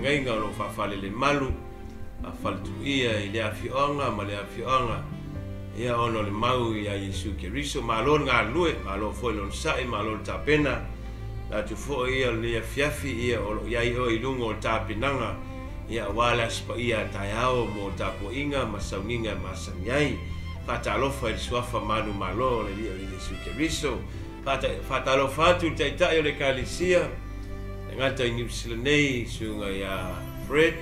ngai nga lo whawhale le malu a whaltu ia I le awhionga ma le awhionga ia ono le mau ia Yesu Keriso malo ngā lue malo foi lon sai malo le tapena la tu fo ia le fiafi ia o iai o ilungo o tapinanga ia wala spa ia taiao mo tapo inga masauninga masanyai fatalofa il suafa manu malo le ia Yesu Keriso fatalofa tu taitai o le kalisia ngata i New Zealand nei sunga ia Fred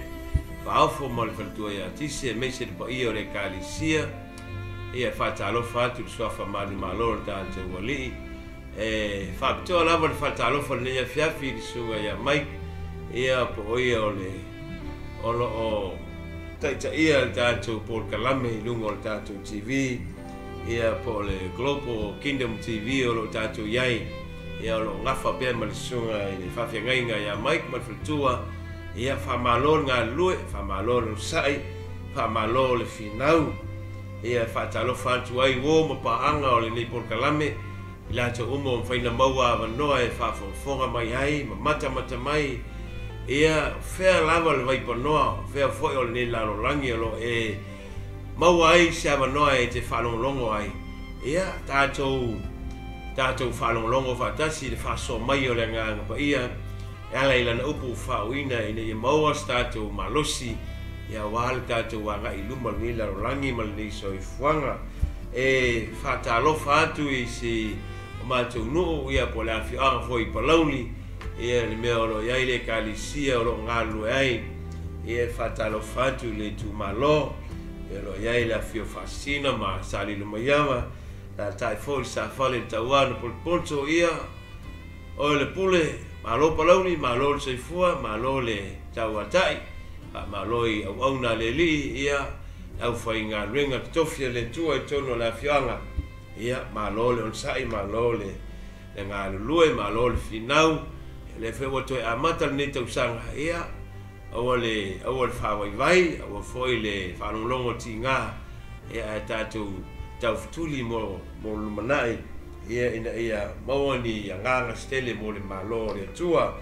faofo mo le faltua ia tisi e meise le pa ia o le kalisia ia fatalofa tu suafa manu malo le tante wali facto lava le fatalofa le ia fiafi di sunga ia Mike ia po ia o le o taita ia le tante Paul Kalame lungo le tante TV ia po le Global Kingdom TV o le tante iai ia lo ngafa pe ma le sunga I le fafiangainga ia Mike ma faltua ia famalo nga lue famalo le sai famalo le finau ia fatalofa tu ai wo ma paanga o le nei Paul Kalame ila te umo faina maua vanoa e whafonga mai ai ma mata mai ia fea lava le vai panoa fea foi o le nei lalo langi alo e maua ai se vanoa e te whalongolongo ai ia tātou whalongolongo whatasi le whaso mai o le nganga pa ia ala ila na upu whauina ina ia maua tātou malosi ia wale tātou wanga I luma le nei lalo langi ma le nei soifuanga e whatalofa atu I si matou nuu ia po le awhianga foi palauli ia le mea olo iai le kalisia olo ngalu ai ia whatalofa atu le tumalo ia lo iai le awhio fasina ma sali lumayama la tai foi sa fale tauana polponto ia o le pule malo palauli malo le seifua malo le tauatai malo I au le li ia au whainga ringa tofia le tua I tono le awhianga ia malo le onsai malo le ngā lulue malo le finau le fewa toi amata le nei tausanga ia awa le whawaiwai awa foi le whanonglongo ti ngā ia tātou taufutuli mo lumanai ia ina ia mawani ia nganga stele mo le malo le tua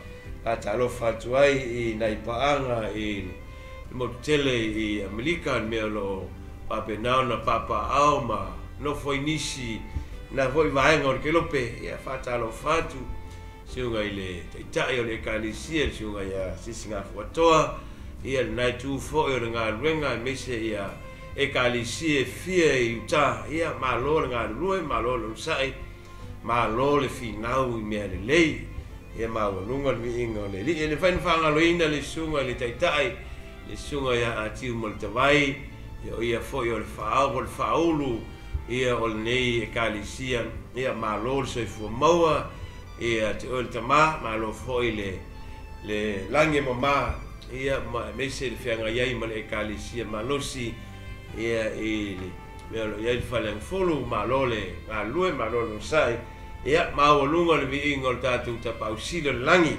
talo fatu ai I nai paanga I motele I Amerika mea lo papenao na papa au ma no foi nisi na foi vaenga o ke lope ia fatalo fatu siunga ile taitai o le kalisia siunga ia sisinga fuatoa ia nai tu fo o nga renga mese ia e kalisia fia I uta ia malo nga lue malo lo sai malo le finau I mea le lei ia mawalunga mi inga le li le fain fanga lo ina le sunga le taitai le sunga ia atiu mo le tawai ia fo o le faulu ia o nei e kalisia ia malo se fu maua ia te o tama malo foi le lange mama ia me se fianga ia ma le kalisia malosi ia le ia falen folu malo le alue malo lo sai ia ma lunga le vingo tatu ta pausilo langi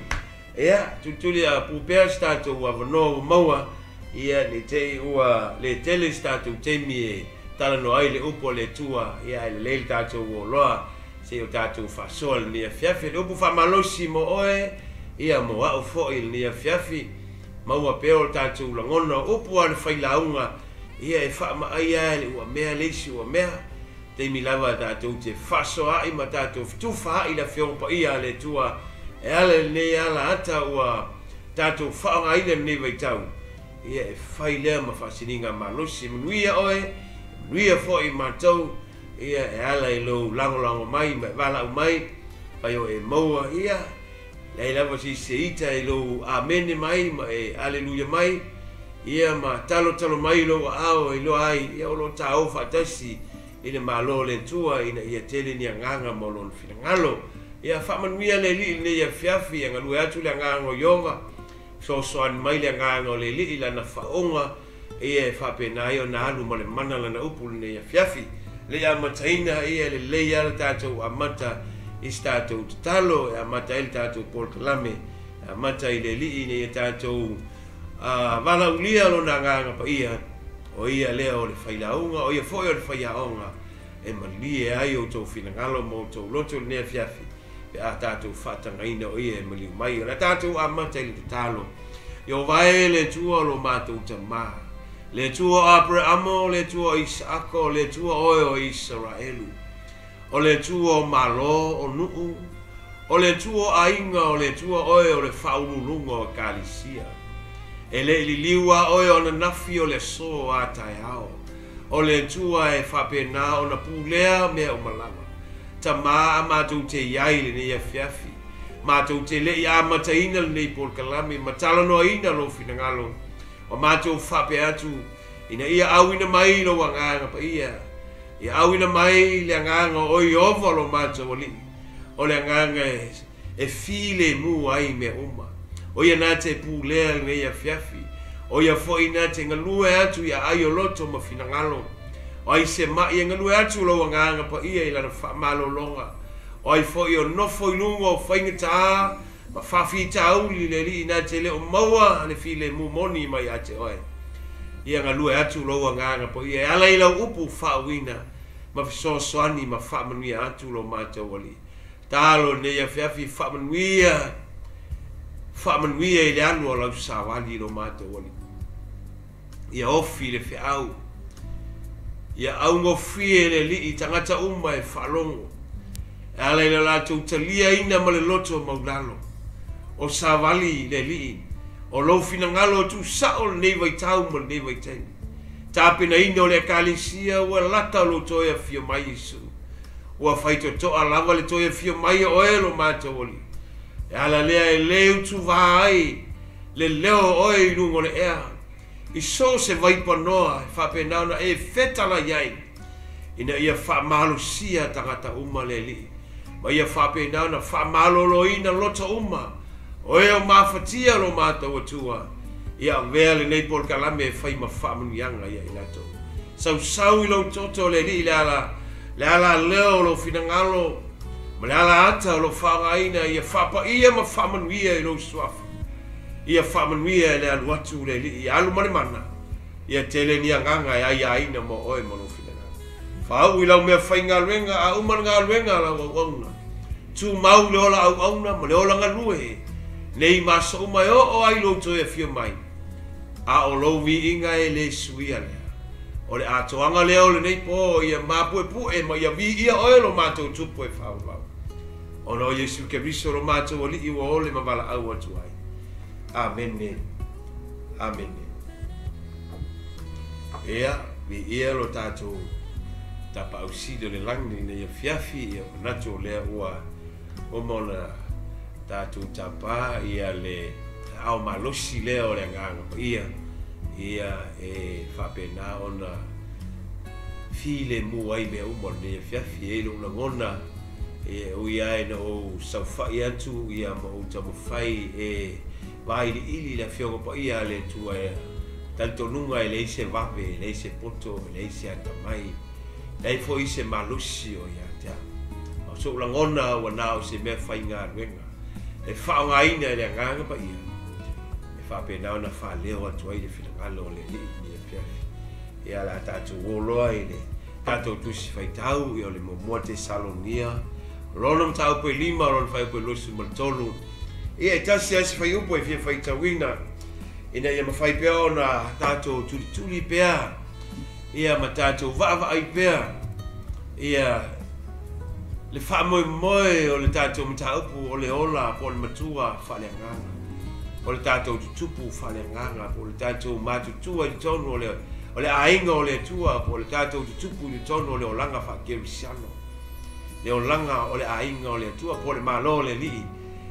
ia tutuli a pupea statu wa no maua ia ni te ua le tele statu te mi tala no ai le upo le tua ia le tātou o loa se o tātou whasol ni a fiafi le upo whamalosi mo oe ia mo au foil ni a fiafi maua peo tātou langona upo al whailaunga ia e whaama ai ai le ua mea leisi ua mea te mi lava tātou te whaso ai ma tātou tuwha ai la whiongpa ia le tua e ale ne ala ata ua tātou whaonga ai le ne waitau ia e whailea ma whasininga malosi mnuia oe Ria foi matou ia e ala I lo lango mai ma wala mai pai o e moa ia le lava si seita I lo amene mai ma e aleluia mai ia ma talo mai lo ao I lo ai ia lo tau fatasi ina malo le tua ina ia tele ni nganga mo lo finangalo ia famanuia le li le ia fiafi nga lu atu le nganga yonga so an mai le nganga le li la na faonga ia fa penai o na alu mo le mana la na upul ne ia fiafi le ia mataina ia le le ia tātou amata I tātou talo e amata il tātou Paul Kalame amata I le li ne ia tātou vala ulia lo na nganga pa ia o ia lea o le whailaunga o ia foi o le whaiaonga e mali e ai o tau finangalo mo tau loto ne fiafi pe a tātou whatangaina o ia e mali mai o la tātou amata I le talo Yo vai le tua lo mātou tamā. Le tua Abrahamo, le tua Isako, le tua oe o Israelu. O le tua malo o nuu. O le tua ainga o le tua oe o le whaululunga o kalisia. E le ililiwa oe o na nafi o le so a tai ao. O le tua e whapena o na pulea mea o malama. Ta maa mātou te iai le nei a fiafi. Mātou te le ia mataina le nei por kalami. Matala no ina lo finangalo. O mātou whape atu. Ina ia awina mai lo wanganga pa ia. Ia awina mai le anganga o i ova lo mātou li. O le anganga e file mu ai me uma. O ia nā te pulea le nei a fiafi. O ia fo ina te ngalue atu ia ai o loto ma finangalo. O ai se mai ngalue atu lo wanganga pa ia ila na whamalo longa. O ai fo i o nofo i lunga o whaingata ma whawhi tauli le li ina te leo maua ane file mu moni mai ate oe. Ia ngalue atu lo wanganga pa ia ala ila upu whawina ma fisosoani ma whamanuia atu lo mata wali. Talo ne ia fiafi whamanuia i le anu o lau sawali lo mata wali. Ia ofi le whiau. Ia au ngofie le li i tangata uma e whalongo. Ala ila lātou talia ina ma le loto maulalo. O sawali le li. O lo finangalo tu sao le nei vai tau ma le nei vai teni. Tāpena ina o le kalisia ua lata lo toia fio mai isu. Ua whaito toa lava le toia fio mai o elo mata wali. E ala lea e leu tu vai le leo oe i lungo le ea. I so se vaipa noa e whapenauna e fetala iai. Ina ia whamalusia tangata uma le li. Ma ia whapenauna whamalolo ina lota uma. O eo mawhatia lo mata watua. Ia vea le nei por kalame e whai ma whamunianga ia inato. Sau i lau toto le li le ala leo lo finangalo. Ma le ala ata lo whangaina ia whapa ia ma whamanuia i lau suafu. Ia whamanuia le aluatu le li ia alu mani mana. Ia tele ni anganga ia aina mo oe mano finangalo. Whau i lau mea whai ngā luenga a uman ngā luenga la wauna. Tu mau le ola au auna ma le ola ngalue. Nei maso umai o ai lo toia fio mai. A o lo vi inga e le suia lea. O le atoanga leo le nei po ia mapue pue ma ia vi ia oe lo mātou tupu e whau wau. O no Jesu ke riso lo mātou o li iwa ole ma wala au atu ai. Amen. Amen. Ea, vi ia lo tātou tapa au sido le langi ne ia fiafi ia manato lea ua o mona tātou tapa ia le au malosi lea o le anganga ia e whapena ona file mu ai mea umon ne ia fiafi e lo una ngona e ui ai na o sauwhai atu ia ma o tamawhai e vai li ili la fionga pa ia le tua e tanto nunga e leise vape, leise poto, leise atamai lei fo ise malusi o ia tea o so langona wa nao se mea whai ngā ruenga e whaonga ina le nganga pa ia e whapena ona whaleo atu ai le whilangalo o le li ni e fiafi e ala tātou woloa i le tātou tusi whaitau i o le momua te salonia Ronam tau pe lima, ron fai pe losu maltolu. Ia e tasi asi fai upo e fia fai tawina. Ina ia mawhai pea o na tātou tuli pea. Ia ma tātou vava ai pea. Ia le wha moe o le tātou mataupu o le ola po le matua whale nganga. O le tātou tutupu whale nganga. Po le tātou matutua i tonu o le ainga o le tua. Po le tātou tutupu i tonu o le olanga whakerisiano. Le o langa o le ainga o le atua po le malo le li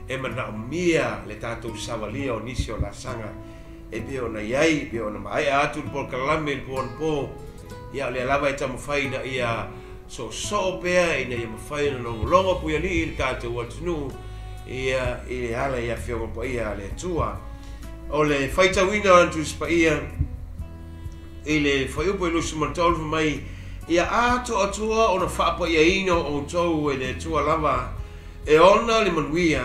e mana mia le tātou savalia o nisi o la sanga e pe ona iai pe ona mai atu po kalame po po ia le lava e tamawhai na ia so pea ina ia mawhai na longo pu ia li il tātou atunu ia i ala ia whionga po ia le atua o le whaitawina antu spa ia i le whaiupo i lusu mantolfu mai ia ato atua o na whapa ia ino o tau e le tua lava e ona le manuia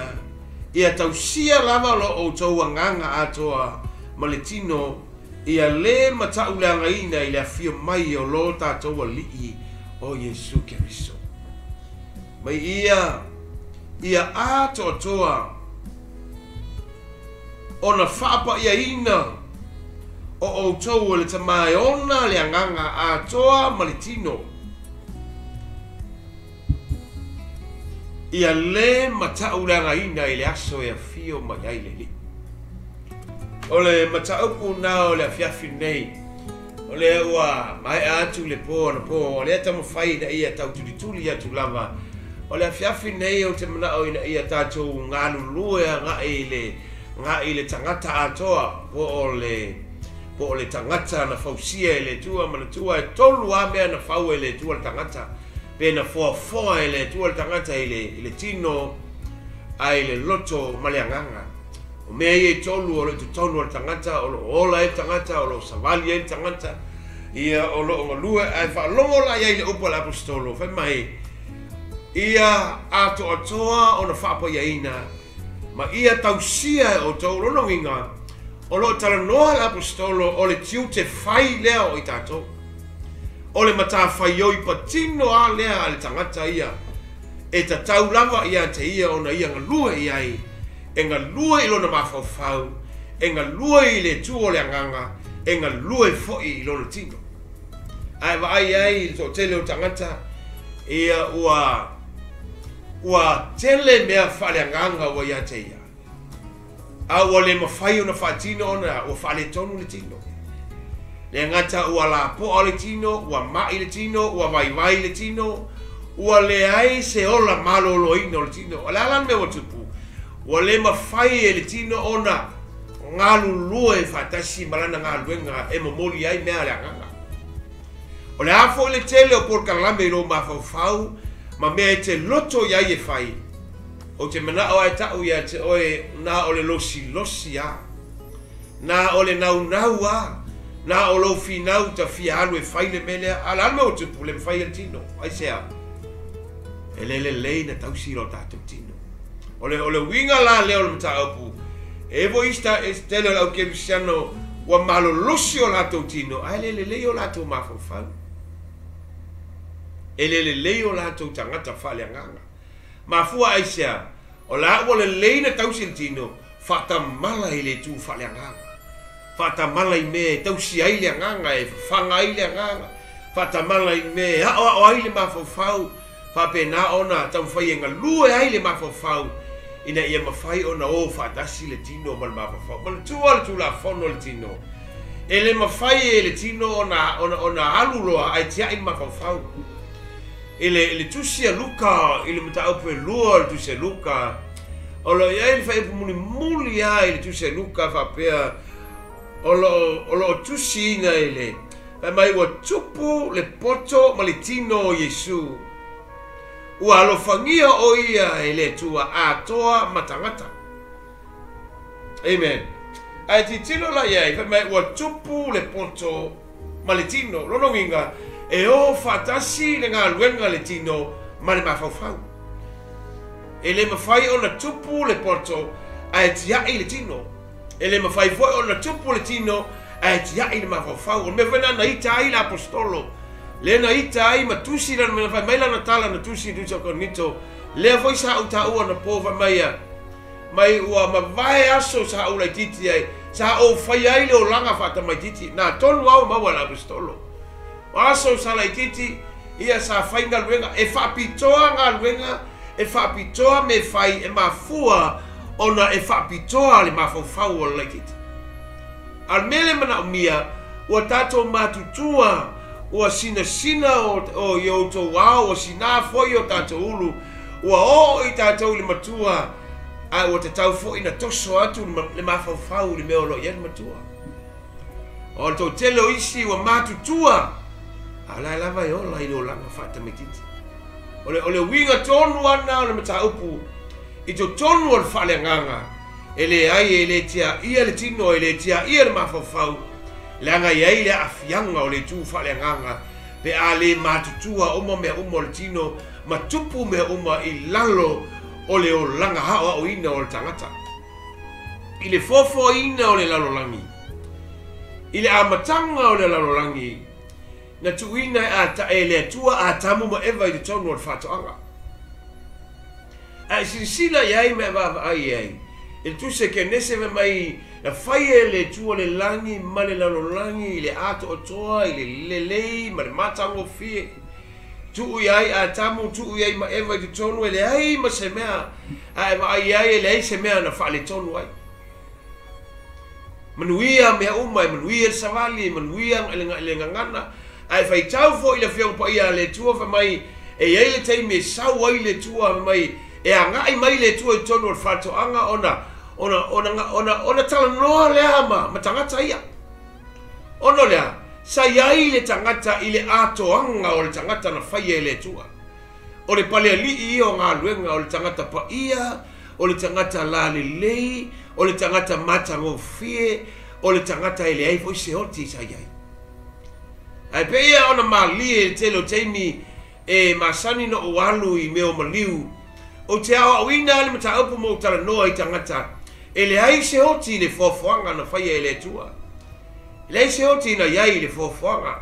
ia tausia lava lo o tau anganga atoa ma le tino ia le matau le angaina i le afio mai o lo tātou a lii o Jesu Keriso. Mai ia ato atua ona whaapa ia ina o tau le tamai ona le anganga a toa malitino. Ia le matauranga ina i le aso e fio mai ai le li. O le mataupu na o le afiafi nei. O le ua mai atu le po na po. O le atamu whai na ia tau tulituli atu lava. O le afiafi nei o te manao ina ia tātou ngānu lua ngā i le tangata atoa. Po o le tangata na fausia e le tua mana tua e tolu a mea na fau e le tua le tangata. Pena foa e le tua le tangata i le tino ai le loto maleanganga. O mea i e tolu o le tutonu le tangata, o lo ola e tangata, o lo savali e tangata. Ia o lo ngalua ai whaalongo la iai le upa le apostolo. Whai mai, ia ato atoa o na whaapa iaina. Ma ia tausia o tau lono inga. O lo talanoa le apostolo o le tiu te whai lea o i tātou. O le mata whai o i patino a lea a le tangata ia. E ta tau lava ia te ia o na ia ngalua iai. E ngalua i lona mawhauwhau. E ngalua i le tu o le anganga. E ngalua i foi i lona tino. Ai wa ai i to tele o tangata. Ia ua tele mea whale anganga o ia te ia. A ua le mawhai o na whaatino o na ua whale tonu le tino. Le ngata ua la po le tino, ua mai le tino, ua vai le tino. Ua le ai se ola malolo ino le tino. O le alan me watupu. Ua le mawhai e le tino o na ngalu lua e whatasi malana ngā luenga e momoli ai mea le anganga. O le afo le tele o por kalame ro mawhauwhau, ma mea te loto iai e whai. O te manao ai tau ia te oe na o le losi a. Na o le nau a. Na o lo finau ta fia alu e whai le melea. Ala alma o tupu le mwhai le tino. Ai sea. E le na tau siro tātou tino. O le winga la leo le mta aupu. Evo ista estele o lau kerusiano wa malo losi o latou tino. Ai le o latou mawhauwhau. E le o latou tangata whale anganga. Mafua ai sea. O la o le na tau si le tino. Whata mala i le tu whale anganga. Whata mala i me tau si ai le anganga e whanga ai le anganga. Whata mala i me o ai le mawhauwhau. Whapena ona tau whai e ngalua ai le mawhauwhau. Ina ia mawhai ona o whatasi le tino ma le mawhauwhau. Ma le tua le tu la whono le tino. E le mawhai e le tino ona aluloa ai tia i mawhauwhau. E le tusia luka, i le mata aupu e lua le tusia luka. O lo ia le whai muli ai le tusia luka whapea. O lo tusi ina e le. Pai mai ua tupu le poto ma le tino o Yesu. Ua alofangia o ia e le tua atoa matangata. Amen. Ai ti tino la iai, pai mai ua tupu le poto ma le tino. Lono winga. E o whatasi le ngā luenga le tino ma le mawhauwhau. E le mawhai o na tupu le poto a e tiai le tino. E le mawhai foi o na tupu le tino a e tiai le mawhauwhau. O me wena na ita ai la apostolo. Le na ita ai matusi na me whai maila na tala na tusi duta konito. Le foi sa uta ua na po whai maia. Mai ua mawai aso sa ula titi ai. Sa o whai ai le o langa whata mai titi. Na tonu au maua la apostolo. Aso sala ititi ia sa fai ngā luenga e whapitoa ngā luenga e whapitoa me fai e mafua ona e whapitoa le mawhauwhau o la ititi. Al mele mana o mia ua tato matutua ua sina o ioto wao o sina foi o tato ulu ua o i tato le matua a ua te tau fo ina toso atu le mawhauwhau le meo lo ian matua. O to telo isi ua matutua ala lava e ola i lo langa whata me titi. Ole winga tonu ana o le mata upu. I to tonu o le whale nganga. Ele ai e le tia ia le tino e le tia ia le mawhauwhau. Le anga iai le afianga o le tu whale nganga. Pe a le matutua uma mea uma le tino. Matupu mea uma i lalo o le o langa hawa o ina o le tangata. I le fofo ina o le lalolangi. I le amatanga o le lalolangi. Na tuina e le tua a tamu ma eva i te tonu o le whatoanga. A sinsila iai me vava ai ai. E tu se ke nese me mai na whaia le tua le langi, ma le lalolangi, i le ato o toa, i le lelei, ma le matango fie. Tu iai a tamu, tu iai ma ewa i te tonu, e le ai ma se mea, a e ma ai ai, e le ai se mea na wha le tonu ai. Manuia mea umai, manuia le savali, manuia le ngangana, a e whai tau fo i le whiong pa ia le tua wha mai, e iai le teimi e sau ai le tua mai, e a ngai mai le tua i tonu o whato anga ona tala noa lea ma tangata ia. Ono lea, sa iai le tangata i le ato anga o le tangata na whaia le tua. O le Palealii o ngā luenga o le tangata pa ia, o le tangata la le lei, o le tangata matango fie, o le tangata ele ai foi se oti sa iai. Ai pe ia ona malie te lo teimi e masani no o alu i meo maliu, o te awa wina le mata upu mo tala noa i tangata, ele ai se oti le fofoanga na whaia ele tua. Ele ai se oti na iai le fofoanga.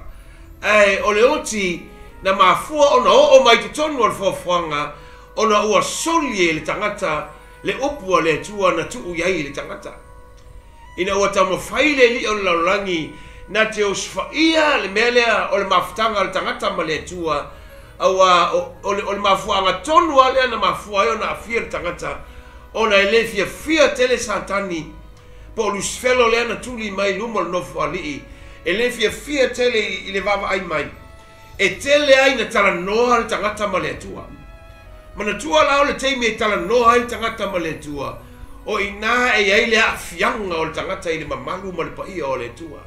Ai o le oti na mafua ona o mai te tonu o le fofoanga, ona ua soli e le tangata, le upua le tua na tuu iai le tangata. Ina ua tamo whaile li o laurangi na te osfaia le melea o le mafutanga le tangata ma le tua, o le mafuanga tonu alea na mafua eo na afia le tangata, ona ele fia tele satani, po lusfelo lea na tuli mai lumo le nofu alii, ele fia tele i le vava ai mai, e tele ai na tala noa le tangata ma le tua. Mana tua lao le teimi e tala noa i tangata ma le tua, o ina e ai le afianga o le tangata i le mamalu ma le paia o le tua.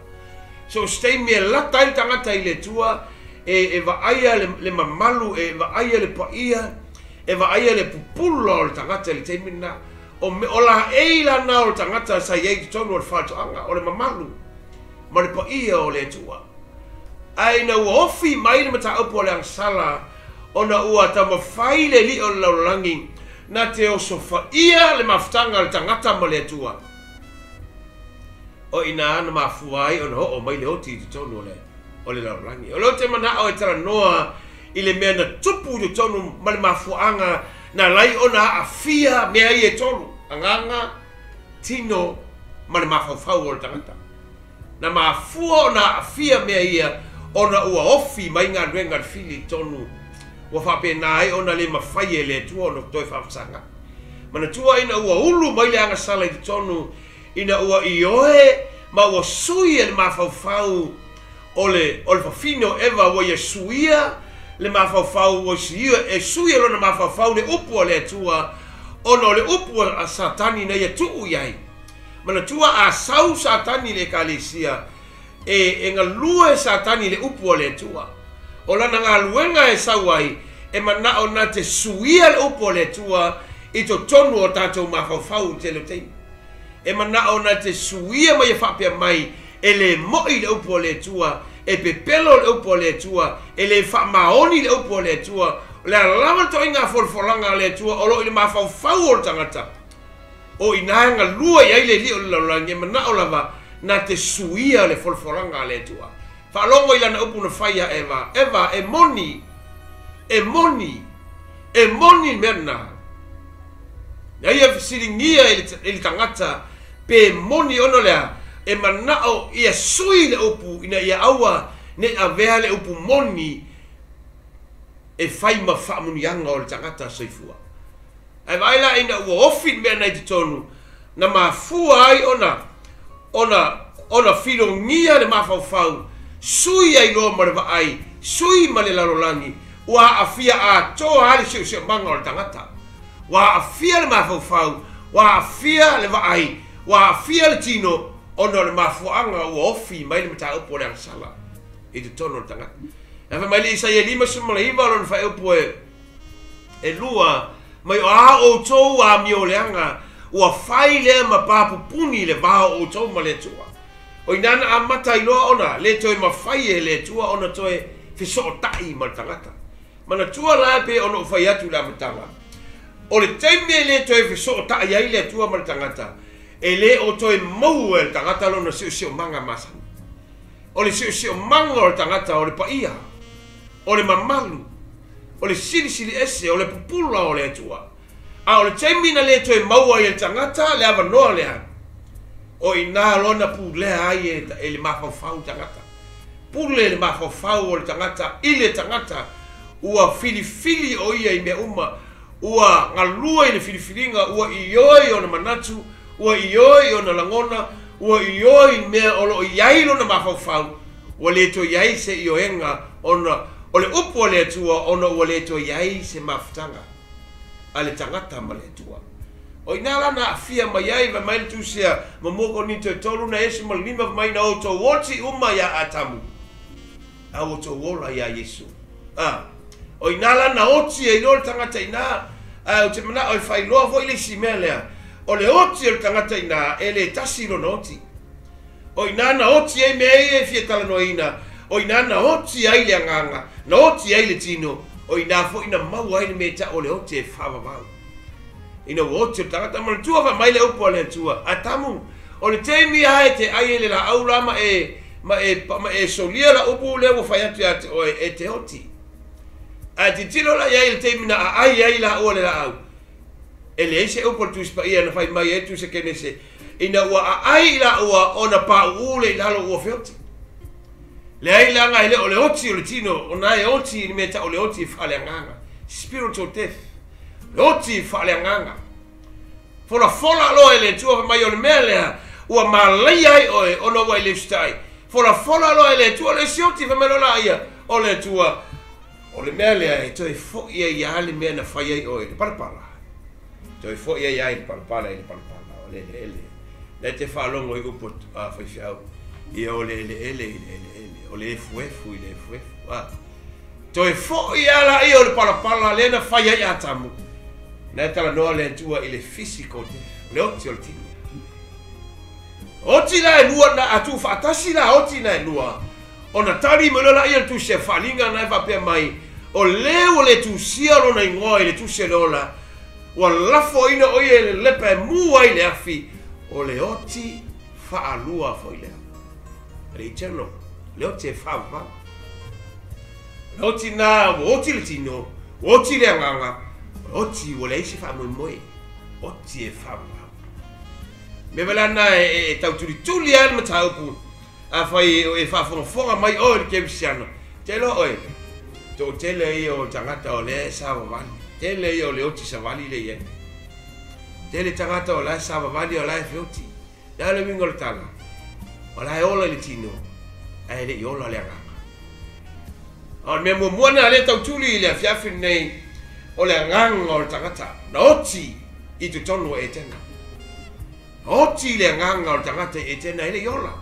So steimi e lata i tangata i le tua, e vaaia le mamalu, e vaaia le paia, e vaaia le pupula o le tangata i le teimi na, o la eila na o le tangata sa iei ki tonu o le whātoanga, o le mamalu, ma le paia o le tua. Ai na ua ofi mai le mata upo o le angsala, ona ua tama whaile li o le laurangi, na te oso whaia le mafutanga le tangata ma le tua. O ina ana mafuai ona ho o mai le oti te tonu o le laurangi. O leo te mana o e tala noa i le mea na tupu te tonu ma le mafuanga na lai ona a fia mea i e tonu. Anganga, tino, ma le mafawfau o le tangata. Na mafua ona a fia mea ia ona ua ofi mai ngā ruenga le fili tonu. Ua whape nai ona le mawhaie le tua ono toi whawasanga. Mana tua ina ua ulu mai le anga sala i te tonu, ina ua ioe ma ua sui e le mawhawfau o le whawhino ewa ua ia suia le mawhawfau o siua e suia lona mawhawfau le upua le tua ono le upua a satani na ia tuu iai. Mana tua a sau satani le kalesia e ngā lue satani le upua le tua. O lana ngā luenga e sauai, e mana o na te suia le upo le tua, i to tonu o tātou mawhawhau te lo teimi. E mana o na te suia mai e whapea mai, e le moi le upo le tua, e pepelo le upo le tua, e le whamaoni le upo le tua, le alaman to inga folfolanga le tua, o lo i le mawhawhau o tangata. O inanga lua i aile li o le laurangi, e mana o lava, na te suia le folfolanga le tua. Whaalongo i lana upu na whaia Eva, e moni mena. Ia ia siringia i le tangata, pe moni ono lea, e manao ia sui le upu, ina ia aua, ne a vea le upu moni, e whaima whaamunianga o le tangata soifua. Ai waila ina ua ofin mea nei te tonu, na mafua ai ona filongia le mawhawhau, sui ai loa marewa ai, sui ma le lalolangi, ua afia a toa hali siu manga o le tangata. Ua afia le mawhawhau, ua afia le vaai, ua afia le tino, ono le mafuanga ua ofi mai le mata upo le angsala. I te tono le tangata. E wha mai le isa ia 5 sumala hiva lona whai upo e lua, mai o a o tou a mio leanga, ua whai lea ma papupuni le vaha o tou ma le tua. O inana a mata iloa ona, le toe mawhai e le tua ona toe fiso tai ma le tangata. Mana tua la pe ona o whai atu la matanga. O le teime le toe fiso tai ai le tua ma le tangata. E le o toe mau e le tangata lona sio manga masani. O le sio manga o le tangata o le paia. O le mamalu. O le sili ese, o le pupula o le tua. A o le teime na le toe mau ai le tangata le ava noa le hana. o ina lona pule ai e le mafau tangata pule le mafau o le tangata ile tangata ua filifili o ia i me uma ua ngalua i le filifilinga ua ioi o na manatu ua ioi o na langona ua ioi mea o lo iai lo na mafau ua le to iai se ioenga ona o le upu o le atua ona ua le to iai se mafutanga a le tangata ma le atua o ina lana afia mai ai va mai tu sia mamoko ni te tolu na Yesu ma lima mai na o to woti uma ya atamu a o to wola ya Yesu o ina lana oti e lo tangata ina o te mana o fai lo vo ile simelea o le oti o tangata ina ele tasilo noti o ina na oti e me e fietala no ina o ina na oti ai le nganga na oti ai le tino o ina fo ina mau ai le meta o le oti e fava vau ina wote tangata ma tua va mai le upo le tua atamu o le temi ai te ai le la aula ma e solia la upo le wo fai atu o e te oti a ti tilo la ia le temi na ai la o le la au ele se upo tu spa ia na fai mai e tu se kenese ina wa ai la o ona pa ule la lo o feoti le ai la ngai le o le oti o le tino ona e oti ni meta o le oti fa le nganga spiritual death oti fa le nganga fola lo ele tu mai o le mele o malai ai o no wa le stai fola lo ele tu le sioti fa melo la ia o le tu o le mele ai to e fo ia le me na fa ia o le parpala to e fo ia le parpala o le le te fa longo i upo fa fiao ia o le o le fuefu to e fo ia la ia o le parpala le na fa ia atamu na tala no le tua ile physical le oti o tino oti la lua na atu fatasi la oti na lua ona tali mo la ia tu se falinga na va pe mai o le tu sia lo na ngoi le tu se lola o la fo ina o ile le pe mu ai le afi o le oti fa alua fo ile le tino le oti fa va le oti na oti le tino oti le nganga oti wala isi fa mo oti e fa me bela na e tau tuli al mataupu a fai e fa fonga mai o le kebisiano te lo oi to tele e o tangata o le sa vali tele e o le oti sa vali le ye tele tangata o la sa vali o la fioti da le mingol tala wala e ola le tino ai le yola le anga o me mo na le tau tuli le fiafi nei o le nganga o le tangata na oti i tu tonu e tena oti le nganga o le tangata e tena ele yola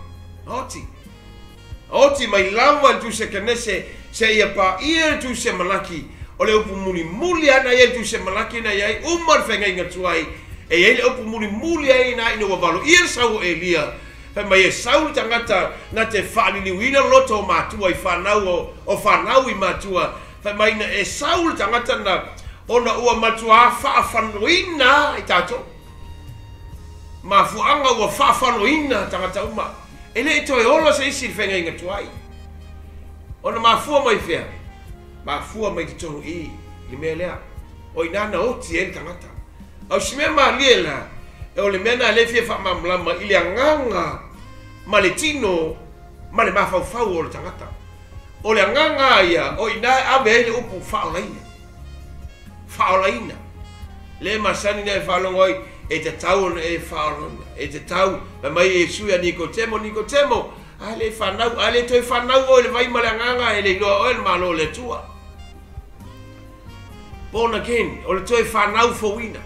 oti mai lava tu se kenese se ia pa ia tu se malaki o le upu muli ana ia tu se malaki na ia umar fenga inga tuai e ele upu muli ai na ino wavalo ia sau elia fa mai sau tangata na te fani ni wina loto matua i fanau o fanau i matua fa mai na e sau tangata na ona ua matua whaafanoina i tato. Ma fuanga ua whaafanoina tangata uma. Ele e toi ola se isi whenga inga tuai. Ona mafua mai whea. Mafua mai te tonu i mea lea. O inana oti e tangata. Au si mea maa liela. E o le mena le fia whaamamlama ili anganga. Ma le tino. Ma le mafau o le tangata. O le anganga ia. O ina awe ele upu whaolaina. Faolaina le masani ne falongoi e te tau e faolona e te tau ma mai e suia Nicotemo ale fanau ale toi fanau o le vai malanganga e le lo el malo le tua born again o le toi fanau fowina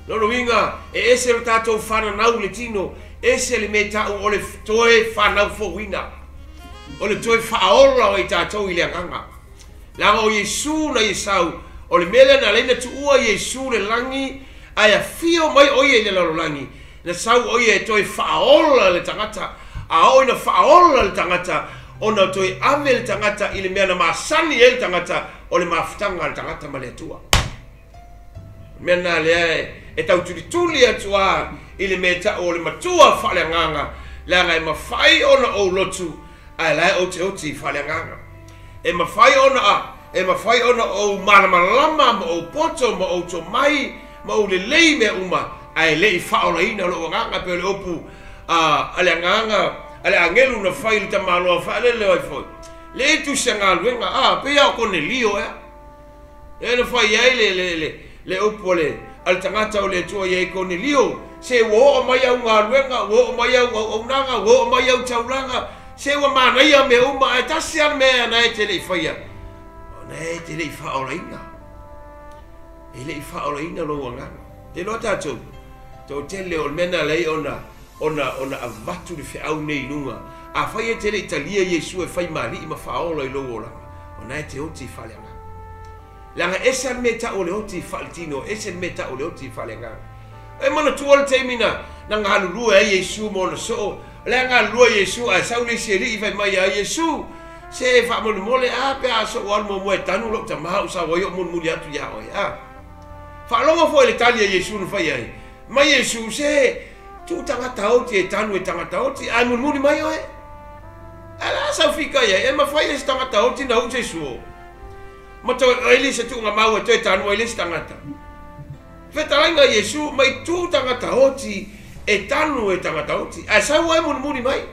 no winga e ese le tato fanau le tino ese le meta o le toi fanau fowina o le toi faola o tato ile nganga la o Yesu na Yesau o le mele na lena tu ua Yesu le langi aia fio mai oie le lalo langi na sau oie e toi faola le tangata a oi na faola le tangata o na toi ame le tangata i le mea na maasani e le tangata o le maafutanga le tangata ma le atua mea na le e tau tuli atua i le mea ta o le matua fale nganga le anga e mawhai o na o lotu a le oti oti fale nganga e mawhai o na a e mawhai ona o malamalama ma o poto ma o to mai ma o le lei me uma ai lei whaolaina lo nganga pe le opu ale nganga ale angelu na file ta malo fa le le foi le tu sanga luenga pe ya Cornelio le fa ya le opole al tangata o le tu ya Cornelio se wo mai au nga luenga wo mai au nanga wo mai au taulanga se wa mana ya me uma e tasia me na te le fa ya na te le fa olaina ele fa olaina lo wanga te lo tato to tele o mena le ona avatu de fe au nei lunga a fai te le Italia Yesu e fai mali ma fa ola I lo ola ona te oti fa le langa esa meta o le oti faltino esa meta o le oti fa le nga e mana tuol te mina na ngalu lu e Yesu mo no so langa lu Yesu a sauli se li fai mai a Yesu se fa mo mole a pe a so wal mo mo tanu lo ta ma sa wo yo mo mu ya tu ya o ya fa lo fo le Italia Yesu no fai ai ma Yesu se tu tangata oti e tanu e tangata oti ai mo mu mai o ala sa fika ya e ma fai se tangata oti na u Yesu ma to ele se tu nga mau e tanu ele se tangata Fetalanga Yesu mai tu tangata oti e tanu e tangata oti ai sa wa mo mu mai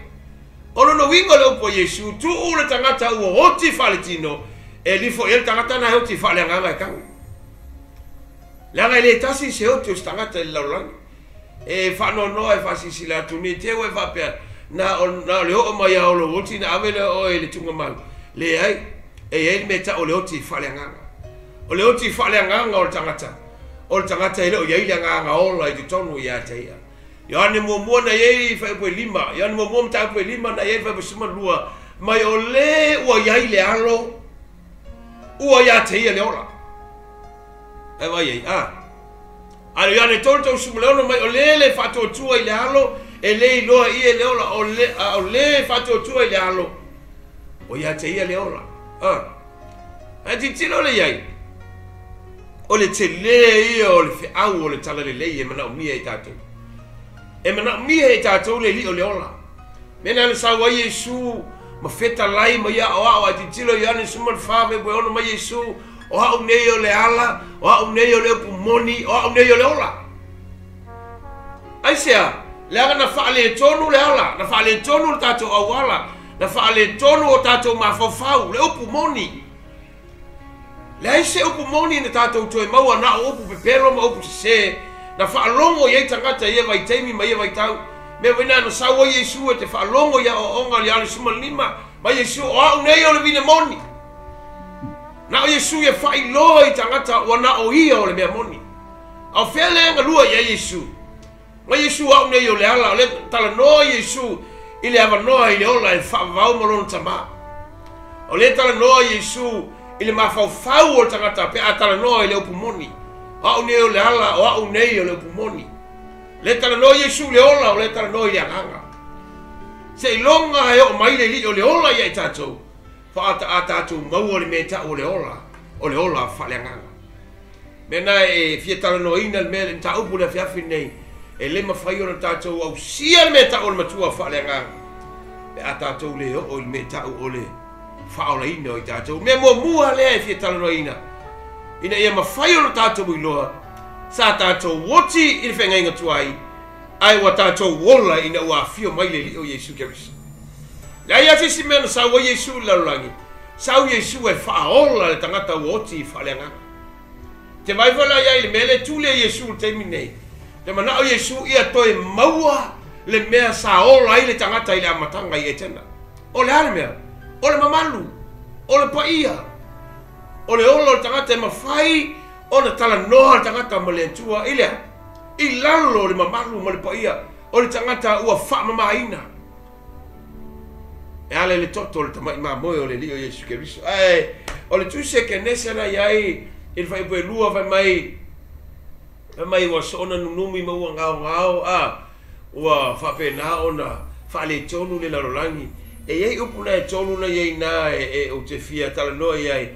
ono no wingo le po Yesu tu le tangata o oti faletino e li fo el tangata na oti fale nga ka la le tasi se oti tangata la lang e fa no e fa si la tu ni te we fa pe na le o mai o lo oti na avele o le tunga mal le ai e meta o le oti fale nga o le oti fale nga o tangata ile o ye ile nga o la i tonu ya te ya yani mo na ye fa po lima yani mo ta po lima na ye fa po suma lua mai o le o ya ile alo o ya te ya le ola e vai ye ale yani tonto sumulano mai o le fa to tu ile alo e le lo i le ola o le fa to tu ile alo o ya te ya le ola a ti tilo le ye o le te le o le fe au o le tala le e mana o mia i tatou e mana mia i tatou le li o le ola mena le sa wa Yesu ma feta lai ma ya o a ti tilo ya ni suma fa me bo ono ma Yesu o ha o nei o le ala o ha o nei o le pumoni o ha o nei o le ola ai sea le aga na fa le tonu le ala na fa le tonu le tatou au ala na fa le tonu o tatou ma fau le pumoni le se upu moni na tatou toe maua na upu pepelo ma upu se na whaalongo ye tangata ye vai teimi ma ye vai tau me wina na sawa Yesu e te whaalongo ya o onga li ale suma lima ma Yesu o au nei o le vine moni na o Yesu ye whai loa I tangata wa na o ia o le mea moni au whele nga lua ya Yesu ma Yesu au nei o le ala o le tala noa Yesu I le ava noa I le ola e whaavau malona tama o le tala noa Yesu ile mafau o tangata pe atala no ile upumoni au ne o le ala o au nei o le upumoni le tala no Yesu le ola o le tala no ile anga se longa e o mai le o le ola ia tatou fa ata mau le meta o le ola fa le anga mena e fie tala no ina le mele ta upu le fiafi nei e le mafai o tatou au sia meta o le matua fa le anga pe ata le o le meta o le faola ina o tatou me mo mua le fie tala ina ia mawhai o tatou I loa sa tatou woti I whenga inga tuai ai wa tatou wola ina ua fio mai le li o Yesu Keriso la ia tisi mea na sawa Yesu laulangi sau Yesu e whaola le tangata woti whaleanga te mai wala ia le mele tule Yesu te minei te mana o Yesu ia toe maua le mea saola I le tangata I le amatanga I etena o le ale mea o le mamalu, o le paia, o le olo le tangata e mawhai, o le tala noa le tangata ma le tua, I lalo le mamalu ma le paia, o le tangata ua wha mamaina. E ale le toto le tamai mamoe o le li o Yesu Keriso. O le tuse ke nesana iai, I le whai poe lua vai mai ua sona nunumi ma ua ngao, ua whape na ona, wha le tonu le larolangi, e iei upu na e tolu na iei na e o te fia tala noa iei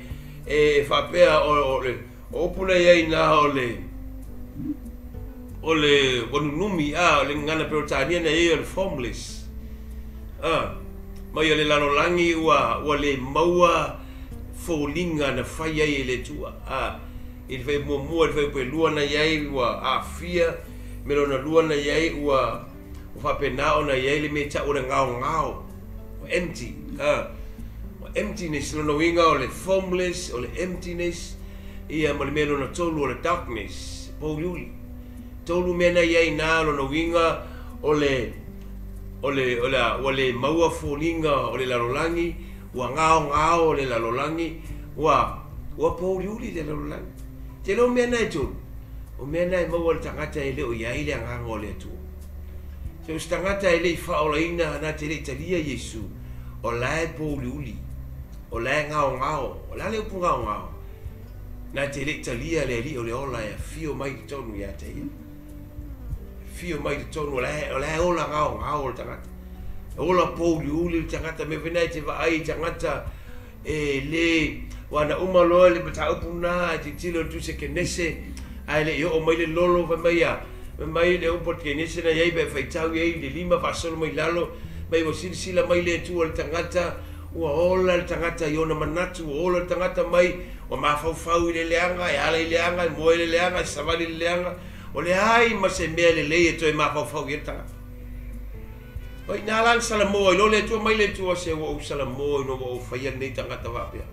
e whapea o le upu na iei na o le wanunumi o le ngana perotania na iei o le formless mai o le lalolangi ua le maua fōlinga na whai iei le tua I le whai mua le whai lua na iei ua a fia me lo na lua na iei ua o fa pena ona ye le me ta o le ngao empty emptiness no winga o le formless o le emptiness ia mo le melo na tolu o le darkness Pagaialii tolu mena ye na lo no winga o le maua folinga o le lalolangi wa ngao o le lalolangi wa Pagaialii le lalolangi te lo mena e tolu o mena e maua le tangata e le o iai le anganga o le atu so stangata e le i whaolaina na te le talia Yesu o lae Pagaialii o lae ngao o lae upu ngao na te le talia le li o le ola e fio mai te tonu ia te ia fio mai te tonu o lae ola ngao o le tangata ola Pagaialii le tangata me venai te vaai tangata e le wana umaloa le bata upuna te tilo tu se kenese ai le o mai le lolo va mai le upo kenese na yai be faitau yai le lima pasolo mai lalo mai mo sila mai le tu le tangata ua ola le tangata iona manatu ola le tangata mai o mafau i le leanga e ala i leanga mo le leanga e savali le leanga o le ai ma se mea le lei e toi mafau i le tangata o ina lan salamo i lo le tu mai le tu se o salamo no o faia nei tangata va pia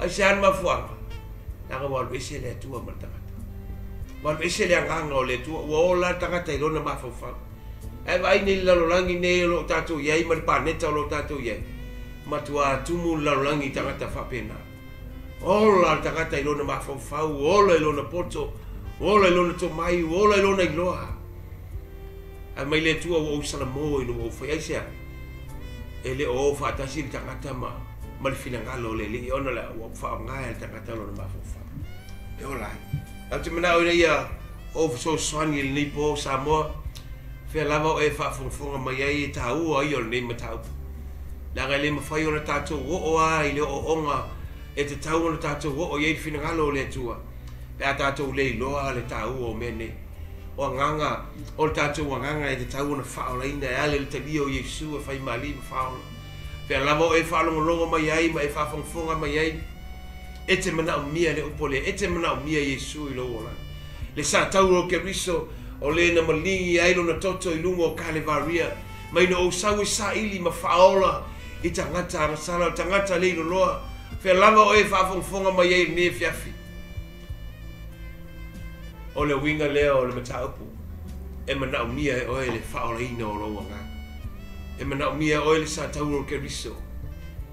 ai se an mafuanga na ga wa bese le tu ma tangata ma bese le nganga o le tu o ola tangata i lo na mafau ai vai nei lalolangi nei lo tatu yai ma paneta lo tatu yai matua tumu lalolangi tangata fa pena ola tangata i lo na mafau ola i lo na poto ola i lo na tomai ola i lo na iloa a mai le tua o salamo i no o foi asia ele o fa tasi tangata ma le finangalo le ona la o fa ngai tangata lo na fa e ola a te mana o ia o so swani le po Samoa fe lava e fa fonga mai ai tau ai o le matau la ga le mafai o tato o ai le o onga e te tau o tato o ia finangalo le tua pe tato le loa le tau o mene o nganga o tatu nganga e te tau na faola ina ale le tabio Yesu e fai mali faola pe lavo e faalo longo mai ai ma e fa fonga mai ai e te mana mia le upole e te mana mia Yesu i lola le sa tau o ke riso o le na malingi ai lo na toto i lungo Kalevaria mai no o sau sa ili ma faola i tangata na sala tangata le loa pe lavo e fa fonga mai ai ne fiafi o le winga leo o le mataupu e mana mia e oe le faolaina o loa ngā e mana mia oe le sa tauro ke riso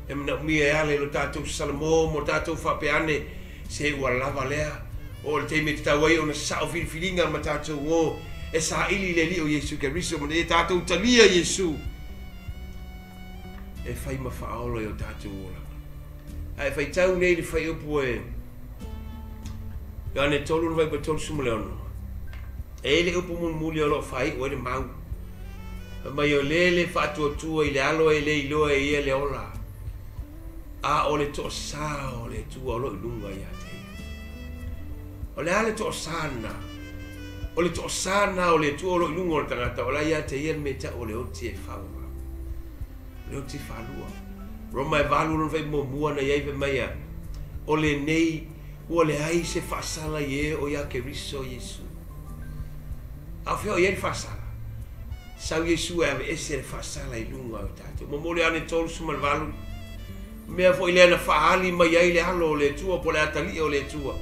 e mana mia e ale lo tātou salamo mo tātou whapeane se ua lava lea o le teime te tauai o na sao filifilinga ma tātou o e sa ili le li o Yesu ke riso mo e tātou talia Yesu e whai ma whaolo e o tātou o langa e whai tau nei le whai upu e ya ne tolu vai pa tolu sumule ono e le upu mun muli o lo fai o le mau mai o le fatu tu i le alo e le ilo e ia le ola a o le to sa o le tu o lo lunga ya te o le ale to sana o le to sana o le tu o lo lunga o tangata o la ya te ia meta o le oti e faua le oti falua roma e valu no vai mo mua na ia ve mai o le nei o le ai se fasala ye o ya ke riso Yesu a fio ye fasala sa Yesu ave ese fasala i lunga o tato mo mole ane tolu sumal valu me fo ile na faali mai ai le halo le tua po le atali o le tua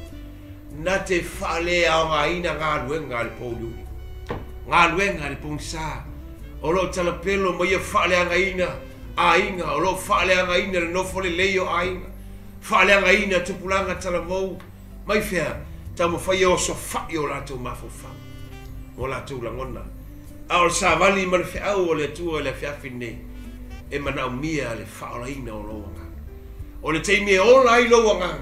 na te fale a ngaina nga luenga le Pagaialii nga luenga le pungsa o lo tala pelo mai fale a ngaina ainga o lo fale a ngaina le no fole leio ainga fale nga ina tupulanga tala vou mai fea tamo fai o so fai o lato mafofa o lato langona a o sa vali man fea o le tua le fea fine e mana mia le faola ina o loanga o le teimi o lai loanga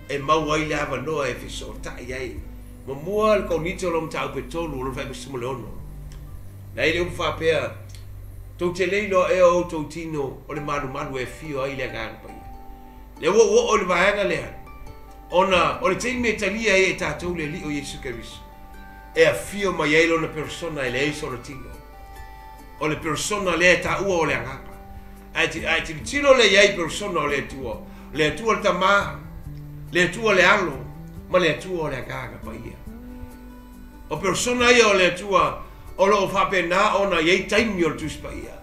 e mau ai le ava noa e fiso tai ai mo mua le konito lo mtau pe tolu lo fai besimo le ono na ile umfa pea tau te leilo e o tau tino o le malu e fio ai le gangpa le wo o le vaenga le ona o le teime talia e tatou le li o Yesu Keriso e a fio mai ai lona persona e le eiso le tino o le persona le ta ua o le angapa ai ti tino le iai persona o le tua le tama le tua le alo ma le tua o le agaga pa ia o persona ia o le tua O lo whapena ona iei taimi o tuspa ia.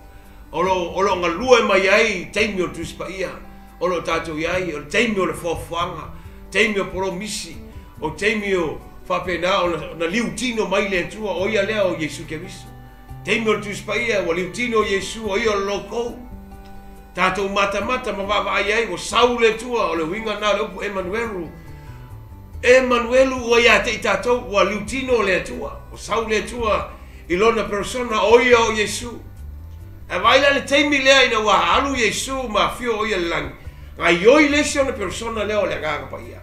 O lo ngalua mai ai taimi o tuspa ia. O lo tātou iai, o taimi o le whawhanga, taimi o poromisi, o taimi o whapena o na liutino mai le tua o ia lea o Yesu Keriso. Taimi o tuspa ia, o liutino o Yesu o ia o loko. Tātou mata-mata ma wawa ai ai, o saule tua o le winga nā le upu Emanuelu. Emanuelu o ia te i tātou, o liutino o le tua, o saule tua, ilona persona o ia o Yesu. E waila le teimi lea ina wa alu Yesu ma fio o ia le langi. Ngai oi lesi o le persona lea o le nganga pa ia.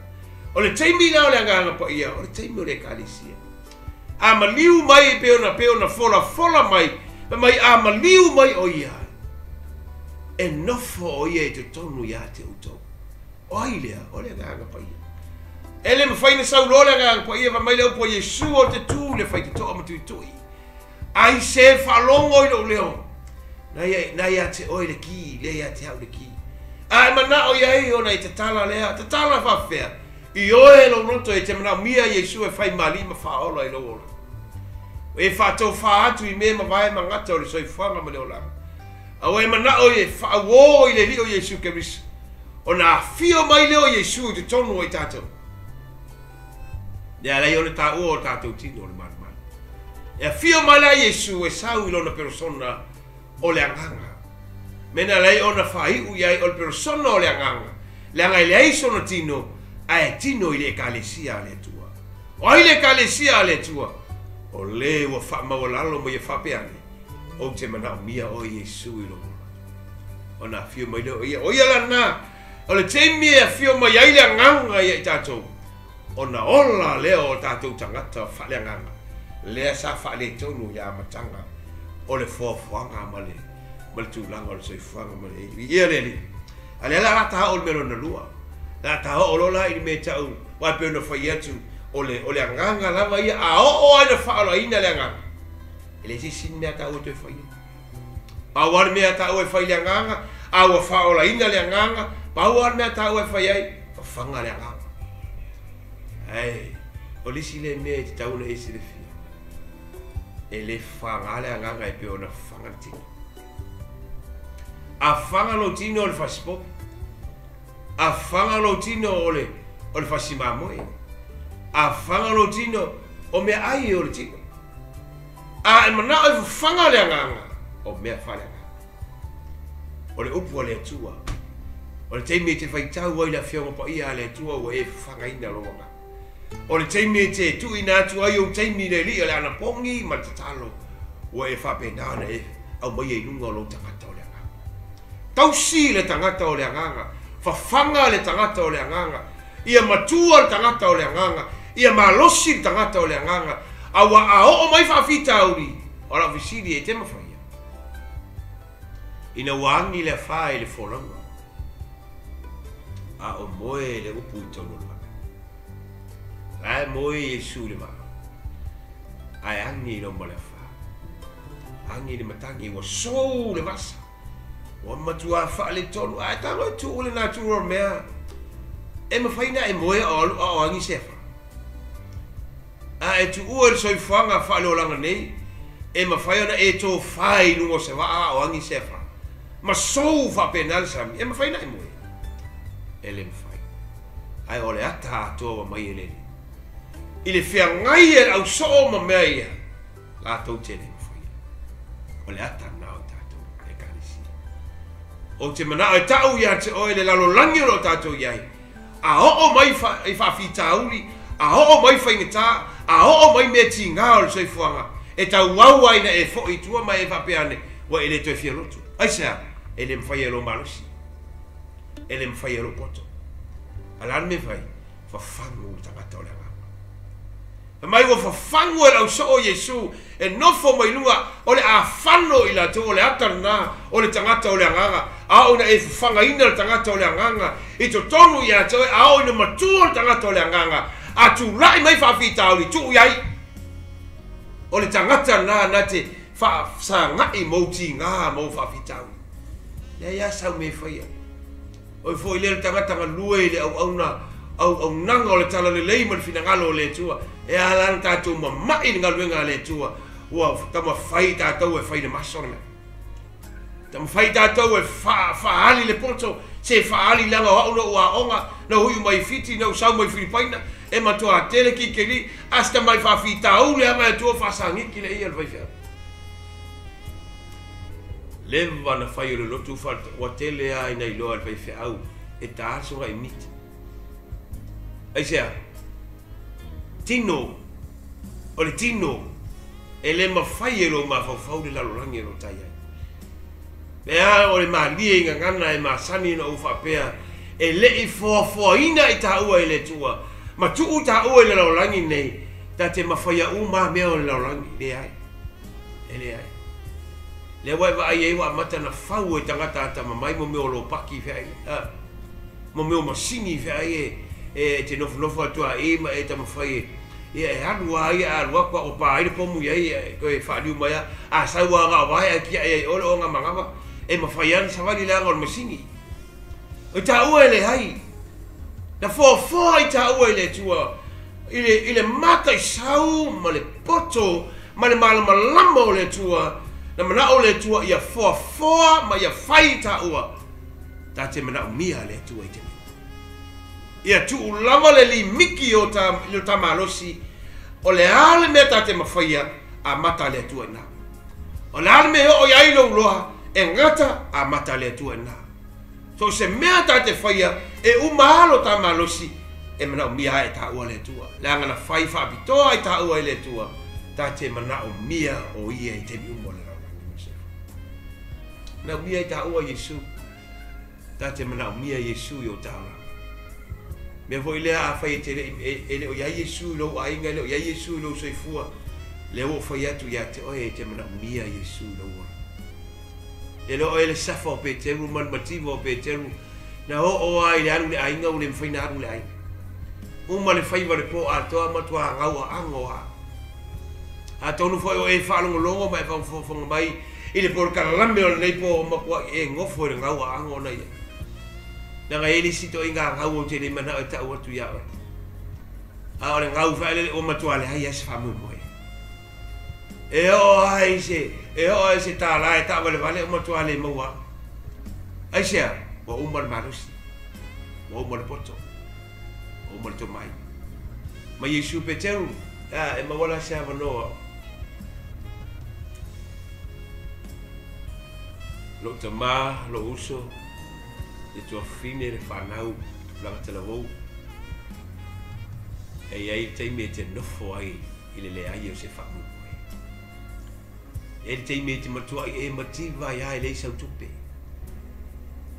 O le teimi lea o le nganga pa ia, o le teimi o le kalisia. A ma liu mai peo na fola mai, mai a ma liu mai o ia. E nofo o ia e te tonu ia te utou. O ai lea, o le nganga pa ia. Ele me fai na saulo le nganga pa ia, mai leo po Yesu o te tu le fai te toa ma tui. Ai se falongo i lo leo. Na ia te oi le ki, le ia te au le ki. Ai mana o ia o na i te tala lea, te tala whawhea. I oe lo noto e te mana mia Yesu e fai mali ma whaola i lo ola. E whatou whaatu i me ma vai ma ngata o le soi whanga ma leo langa. A oe mana o e whawo i le li o Yesu Keriso. O na fio mai leo Yesu te tonu o i tātou. Nea lei o le tā ua o tātou tino o le mana. E fio mai la Yesu e sau i lona persona o le anganga. Mena lei ona whai u iai o le persona o le anganga. Le anga i le aiso na tino, a e tino i le ekalesia le tua. O ai le ekalesia le tua, o le ua wha mawalalo mo i e whapeane. O te mana mia o Yesu i lona. O na fio mai leo ia. O ia lana, o le teimi e fio mai ai le anganga i tātou. O na ola leo o tātou tangata wha le anganga. Lea sa whaale tonu ia matanga o le whawhanga ma le tūlanga o le soifuanga ma le ia leli. A lea la rata o le mero na lua. La taha o lola i me tau wai peo na whai atu o le anganga lava ia a o aina whaala ina le anganga. E le sisin mea tau o te whai. Pauar mea tau e whai le anganga, a ua whaala ina le anganga, pauar mea tau e whai ai, whanga le anganga. Ai, o lisi le mea te tau na esi le fi. E le whangale anganga e peo na whangatino. A whangalo tino o le whasipoki. A whangalo tino o le whasimamoe. A whangalo tino o mea ai o le tino. A e mana o whangale anganga o mea whale anganga. O le upu o le atua. O le teimi te whaitau ai la whionga pa ia le atua o e whangaina longa. O le teimi te tu ina atu ai o teimi le li le ana pongi ma te talo o e whapenana e au mai e nunga o lo tangata o le anganga. Tausi le tangata o le anganga, whawhanga le tangata o le anganga, ia matua le tangata o le anganga, ia malosi le tangata o le anganga, awa a o mai whawhita auri, o la visiri e te mawhaia. Ina wangi le whae le wholanga, a o moe le upu i tonu le ai moe Yesu le maa. Ai angi lo mo le wha. Angi le matangi wa sou le vasa. Wa matua wha le tonu. Ai tango e tu le natu o mea. E mawhaina e moe o angi sefa. Ai tu ua le soifuanga wha le o langa nei. E mawhaina e tō whai nungo se waa o angi sefa. Ma sou wha penal sami. E mawhaina e moe. E le mawhai. Ai o le ata atoa mai e lele. I le whea ngai e au soo ma mea ia. La tau tele mwhai. O le ata nao tātou e karisi. O te mana o tau ia te oe le lalo langi o tātou iai. A ho mai i whawhita auri. A ho mai whaingata. A ho mai mea ti ngā o le soifuanga. E tau wauaina e fo i tua mai e whapeane. Wa e le toi whia lotu. Aisea, e le mwhai e lo malosi. E le mwhai e lo poto. Alan me whai. Whawhangu tangata o le ngā. Mai wa whafangu e lau so o Yesu e nofo mai lunga o le a whano i la tu o le atarna o le tangata o le anganga a o na e whanga ina le tangata o le anganga i to tonu i a toe a o ina matua le tangata o le anganga a tu rai mai whawhita o li tu iai o le tangata na te sa ngai mauti ngā mau whawhita o le ia sau me whaia o i fo i le tangata ngā lue i le au na au nanga o le tala le leima le finangalo o le tua e ala tātou mamai ngā luenga le tua ua tama fai tātou e fai le maso le tama fai tātou e whaali le poto se whaali langa wau na ua onga na hui mai fiti na usau mai Filipaina e matua tele ki keli asta mai whawhi tāu le anga e tua whasangi ki le ia le waifea lewa na whai o le lotu wa tele a ina iloa le waifea au e tāsonga i mita aisea tino o le tino e le mawhai e lo mawhau le lalorangi e lo tai ai mea o le maalie inga ngana e maasani na uwhapea e le i foafoaina i tā ua i le tua ma tuu tā ua i le lalorangi nei ta te mawhai a uma mea o le lalorangi le ai e le ai le wai wa ai e wa mata na whau e tangata ata mamai mo meo lo paki whai mo meo masini whai e te nofo atua e ma e ta mawhai e alua ia alua kwa o pa ile pomu ia ko e faliu mai a saua ga vai ki e o nga mangava e mawhaian savali la ngol masini o ta ua le hai na fo i ta ua le tua ile mata sau ma le poto ma le malama le tua na mana o le tua ia fo ma ia fai ta ua ta te mana mia le tua i te ia tu lava le li miki o ta malosi o le ale me ta te mawhaia a mata le tua na o le ale me o iai lo loa e ngata a mata le tua na so se mea ta te whaia e umahalo ta malosi e mana mia e ta ua le tua le angana whai whaapitoa i ta ua i le tua ta te mana o mia o ia i te miumo le rau na mia i ta ua Yesu ta te mana o mia Yesu i o ta ua me voi le a fai te ele o ia Yesu lo ainga le o ia Yesu lo soifua le o fai atu ia te oe te mana mia Yesu lo wa ele o ele safa pe te ru man motivo pe te ru na o ai le anu le ainga o le fai na anu le ai o ma le fai vale po a toa ma tua ngau ango a tonu foi o e fa longo longo mai fa fo mai ile por kalambe o nei po ma kwa e ngofo le ngau ango na ia nanga ele sito inga ngau o te le mana o ta o tu ya a o le ngau fa le o matua le hai as famu mo e o ai se ta la e ta vale o matua le mo wa ai se o umar marusi o umar poto o umar to mai ma Yesu peteru e ma wala se ava no lo tama lo uso e tua fine le whanau langa te lavou e ai teime te nofo ai i le ai o se whamu e teime te matua e mativa ia e le sau tupe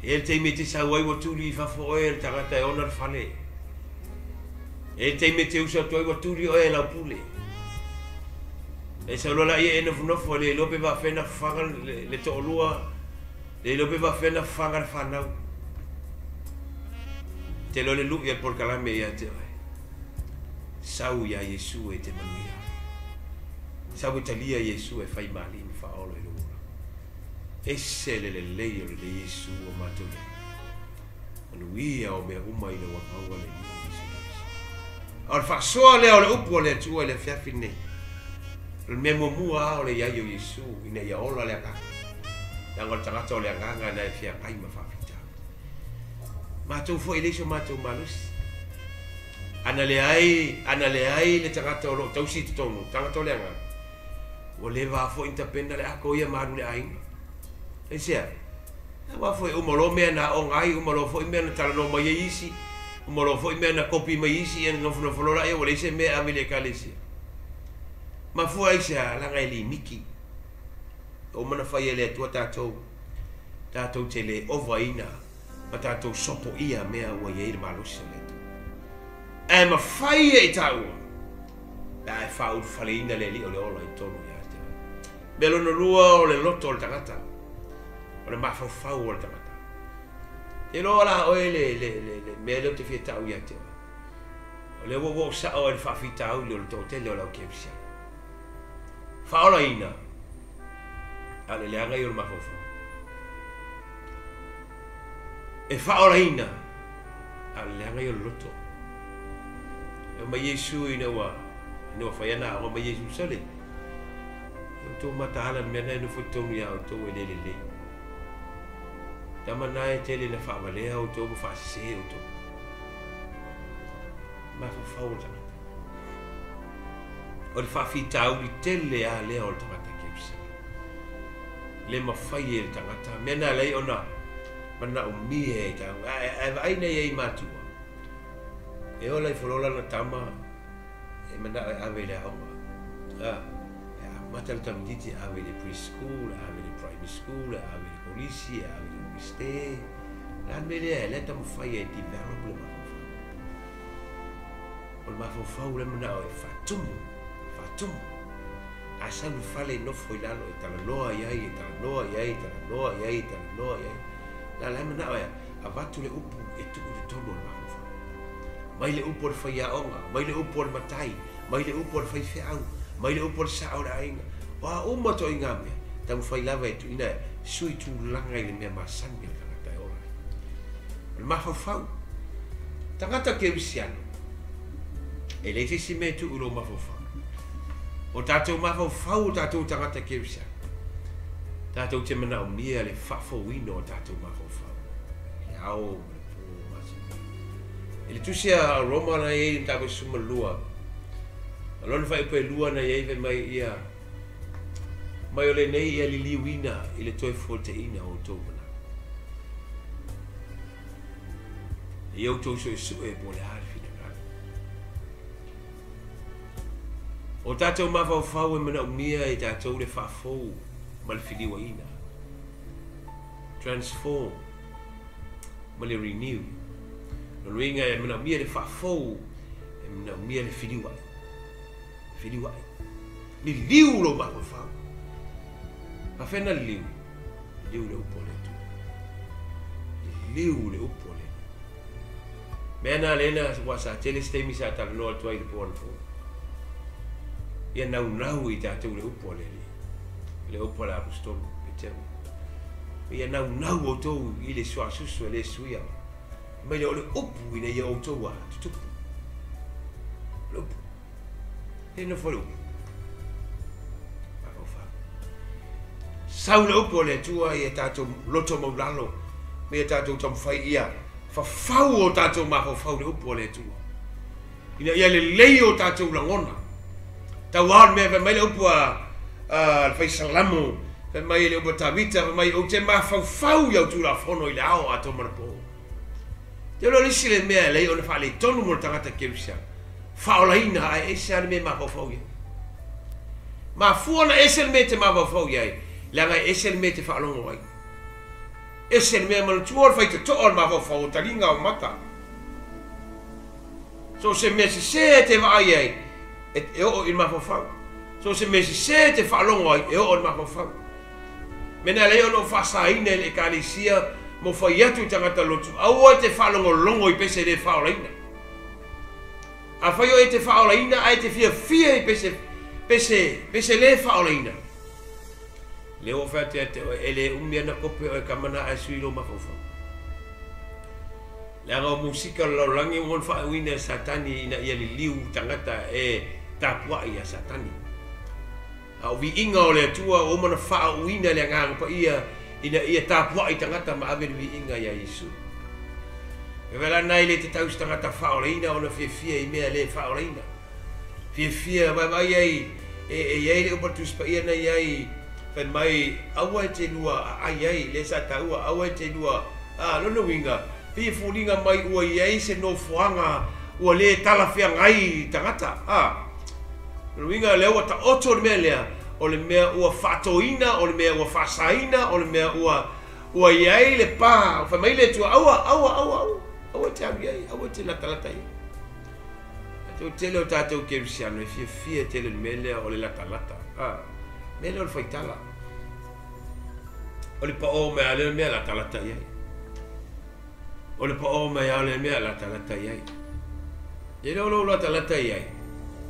e teime te sau ai waturi i whafo oe le tangata e ona le whane e teime te usa tu ai waturi oe lau pule e sau lola ia e nofo le lope wa whena whangan le toolua le lope wa whena whangan whanau te lo le lu ia por kalame ia te ai sau ia Yesu e te manuia sau italia Yesu e fai mali ni fa olo e lu e se le o le Yesu o mato manuia o me uma i le wapau le Yesu al fa so le o le upo le tu le fiafi nei le me mua o le ia Yesu ina ia ola le ka yang o tangata o le nganga na fia ai ma fa matou foi leso matou malus ana le ai le tangata o tau si tonu tangata o le anga o le va fo intapenda le ako ia maru le ai e sia wa foi o molo me na o ngai o molo foi me na tala no mai isi o molo foi me na kopi mai isi e no fo flora e o le se me avile kalesi ma fu ai sia la ngai li miki o mana fai le tua tatou tele ovaina ma tātou sopo ia mea ua iei le malosi le tu. E ma whai e tau. E whau whaleina le li o le ola i tonu ia te. Me lono rua o le loto o le tangata. O le mawhau o le tangata. E loa la oe le mea leo te fia tau ia te. O le wo sa o le whawhi tau le o le tōtele o lau kemsia. Whaola ina. A le leanga i o le mawhau. E whaora ina a leanga i o loto e ma Yesu ina wa whaiana o ma Yesu sale tu matahala mena no fotongi ya tu ele. Tamana e tele na fa valea o tu fa se o tu. Ma fa faula. O fa fitau di tele a le o tangata kepsa. Le ma fai e tangata mena le ona mana o mie ta ai nei e matu. E ola i folola na tama e mana ave le auma. Mata le tamiditi ave le preschool, ave le primary school, ave le polisi, ave le universite. Lan mele le tamu fai e develop le mafofau. O le mafofau le mana o e fatumu. Asa lu fale no foi lalo e tala loa iai, La la mana o a vatu le upu e tuku le tonu le mafofau. Mai le upu le fai aonga, mai le upu le matai, mai le upu le fai feau. Mai le upo sa ora ainga. Wa uma to inga me. Tamu fai lava e tu ina sui tu langa i le mea masani le tangata e ora. Le mafafau. Tangata ke wisiano. E le tisi me tu ulo mafafau. O tatou mafafau o tatou tangata ke wisiano. Tatou te mana o mia le fafo wino o tatou mafafau. Le ao le po masi. E le tusia aroma na e tabe suma lua. Alon fai pe lua na ye mai ia. Mai ole nei ia li wina ile toi proteina o to mana. Ia to so e pole har fina kan. O tatou mafau e mana mia e tatou le fafou mal fili waina. Transform. Mal renew. No ringa e mana mia le fafou e mana mia le fili waina. Fili wai. Ni liu lo mafafau. A fena liu. Liu le upole tu. Liu le upole. Mena lena wasa tele stemi sa tal no tu ai pon fo. Ia nau i tatu le upole li. Le upole apostol peteu. Ia nau o to i le swa susu le suia. Mai le upu ina ia o to wa. Tutu. Lupu. E no folu. Mafofau. Sau le upo le tua i e tatou loto maulalo. Me e tatou tam fai ia. Fafau o tatou mafofau le upo le tua. Ina ia le lei o tatou langona. Tauan me mai le upo a fai salamo. Mai le upo tavita. Mai o te mafofau iau tu la fono i le ao a to marapo. Te lo lisi le mea lei o ne fa le tonu mo tangata kevisa. Faolaina ai ese me mafofau ia. Ma fuana ese me te mafofau ia. Langa ese me te faalongo ai. Ese me man tuor fai te toor mafofau talinga o mata. So se me se te vai ai. E o il mafofau. So se me se te faalongo ai e o il mafofau. Mena leo no fasaina le kalisia mo fai atu tangata lotu. Au te faalongo longo i pese de faolaina. A fai o e te faolaina ai te fia i pese le faolaina. Leo fate e le umia na kope o e kamana a sui lo mafofau. Le anga o musika lo langi ngon fa wina satani ina ia li liu tangata e tapua ia satani. A vi inga o le tua o mana fa wina le anga pa ia ina ia tapua i tangata ma ave vi inga ia Yesu. E wela nai le te taus tangata faolaina o na fia i mea le faolaina. Fia mai ai e iai le upatus pa ia na iai fen mai aua te lua ai le sa taua aua te lua lono winga pi fulinga mai ua iai se no fuanga ua le tala fia ngai tangata lono winga le ua ta oto le mea lea o le mea ua fatoina o le mea ua fasaina o le mea ua iai le pa fen mai le tua aua te awi ai aua te latalata ai o tele o tātou kerisiano e fia tele le mele o le latalata. Mele o le whaitala. O le pa o mea le mea latalata iai. O le pa o mea le mea latalata iai. E le o lo latalata iai.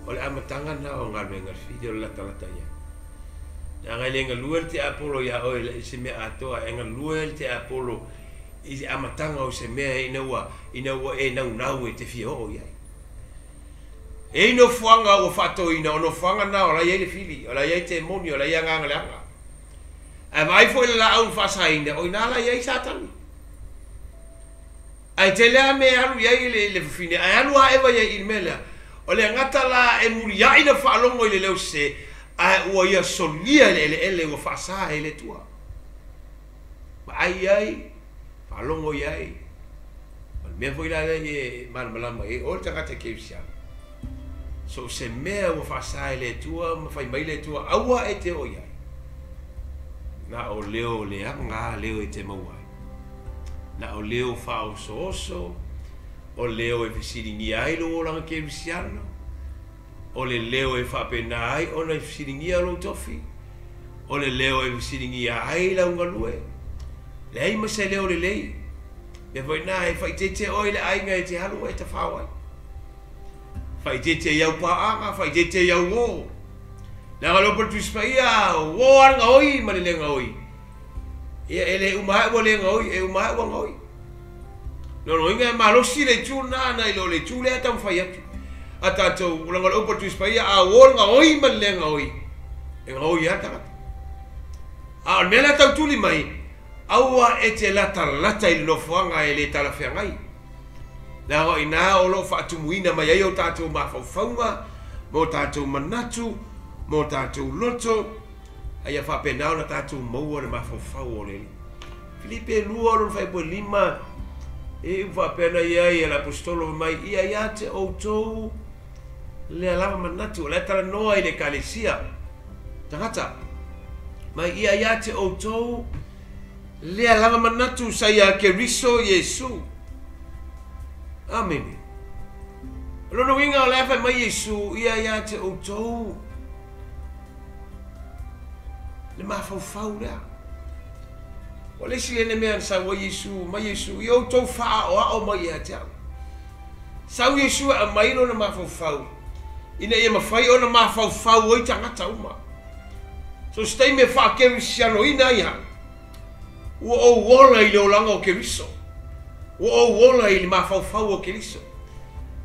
O le amatanga na o ngar me ngar fide o le latalata iai. Nga ngai le ngaluel te apolo ia o le se mea atoa. E ngaluel te apolo i amatanga o se mea ina ua e nau e te fia o iai. E no fuanga o fatoina, no fuanga na o la ye le fili, o la ye te moni, o la ye nganga langa. E vai fo le la au fasaina, o ina la ye satani. Ai te lea me alu ye le fine, ai alu a eva ye il mela. O le ngata la e muri ai na whaalongo i le leo se, ai ua ia solia ele ua whasa ele tua. Ma ai, whaalongo i ai. Mea fo ila e malama e o tangata ke usiana. So se mea ua whasa ele tua, ma whai mai le tua, aua e te o iai. Na o leo le anga, leo e te mauai. Na o leo whao so o leo e whisiringi ai lo o langa ke usiana. O le leo e whapena ai, o na e whisiringi a lo tofi. O le leo e whisiringi ai la unga lue. Le ai ma se leo le lei. Me foi na e fai te oi le ainga e te halu e te whawai. Fai te iau paanga, fai te iau o. Nanga lopo tu spaia, o anga oi, ma le lenga oi. Ia ele umahe wa lenga oi, e umahe wa ngoi. No inga e malosi le tū nana i lo le tū le atam fai atu. A tātou, nanga lopo tu spaia, a o nga oi, ma le lenga oi. E nga oi atanga. A mela tau tuli mai, aua e te lata i no fuanga e le tala whiangai. Nā hoi nā o lo whaatumuina mai ai o tātou mawhauwhaunga, mō tātou manatu, mō tātou loto, ai a whapenao na tātou maua na mawhauwhau o leli. Filipe lua o whai poe lima, e whapena iai e la apostolo mai, ia ia te outou le alama manatu, le tala noa i le kalesia. Tangata, mai ia te outou le alama manatu saya ke riso Yesu. Amen. Lono winga o lefa mai Yesu ia te outou. Le mafau lea. O le si ene mea sa wa Yesu, mai Yesu, i outou faa o mai ia te au. Sau Yesu a mai no na mafau. Ina ia mafai o na mafau oi tangata uma. So stay me faa ke risiano ina ia. Ua o wola i le olanga o Keriso. Ua o wola i le mawhauwhau o Keriso.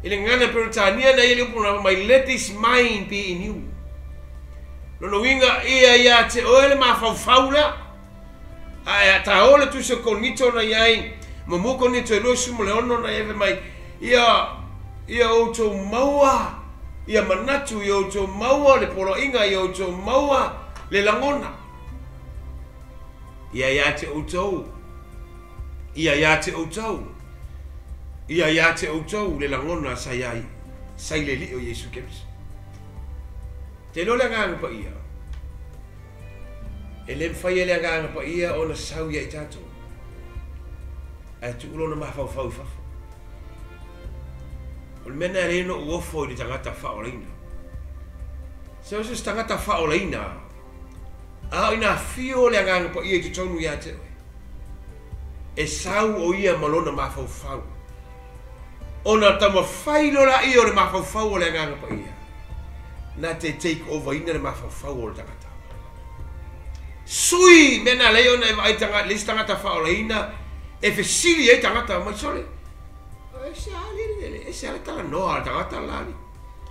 I le ngana peritania na i le upuna, my let this mind be in you. Nono winga ia te oe le mawhauwhau lea. Ai ta ole tu se konito na iai. Mamuko ni te losu mo le ono na eve mai. Ia outo maua. Ia manatu i outo maua le polo inga i outo maua le langona. Ia te outou. Ia te outou. Ia te outou le langona sai ai. Sai le li o Yesu Keriso. Te lo le nganga pa ia. E le mwhai le nganga pa ia o na sau ia i tātou. E tu ulo na mawhau fafu. O le mena reno uofo i le tangata whaoleina. Se osu tangata whaoleina. A ina fio le nganga pa ia i tonu ia te oe. E sau o ia malona mawhau. O na tama whailo la ia o le mawhau o le nganga pa ia. Na te take over ina le mawhau o le tangata. Sui mena leo na vai tanga lista ngata whaoleina. E fesili e tangata mai sole. E se ali e se ali tala noa tangata lali.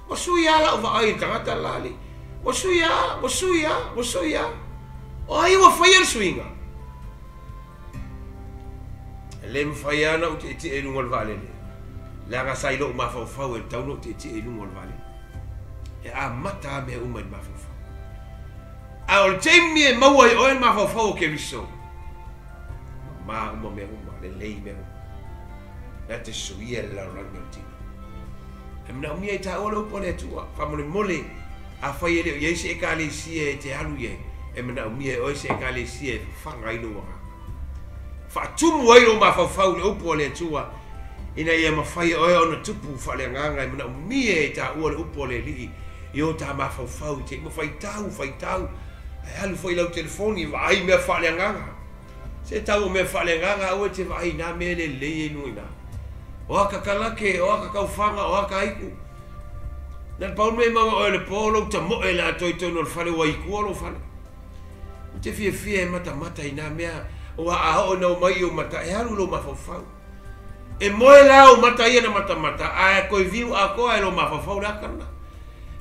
O sui ala o vai tangata lali. O sui ya. O ai wa fire swinga. Lem fayana o te e lungol vale. La nga sai lo ma fa e tau no te e lungol vale. E a mata me uma ma fa. A o temi e maua i oe ma fa o Keriso. Ma uma me uma le lei me. Na te suia la ranga tina. E mna umia i ta ola upo le tua. Famole mole a fai ele ye se kale sie te alu ye. E mna umia o se kale sie fanga i lo. Fa tumu ai lo ma fa le upo le tua. Ina ia ma fai oe ona tupu fa le nganga e mna umia i ta ola upo le li. Io ta ma fa te mo fai tau. E alu foi lau telefoni vai me fa le nganga. Se tau me fa le nganga o te vai na me le le nuina. O aka kalake, o aka kaufanga, o aka aiku. Nel paul me manga o le polo ta mo e la toi tono le fale wa iku lo fale. Te fie mata ina mea o a o no mai o mata e alu lo mafofau. E moe lau mata ia na mata a koe viu a koe lo mafafau la kana.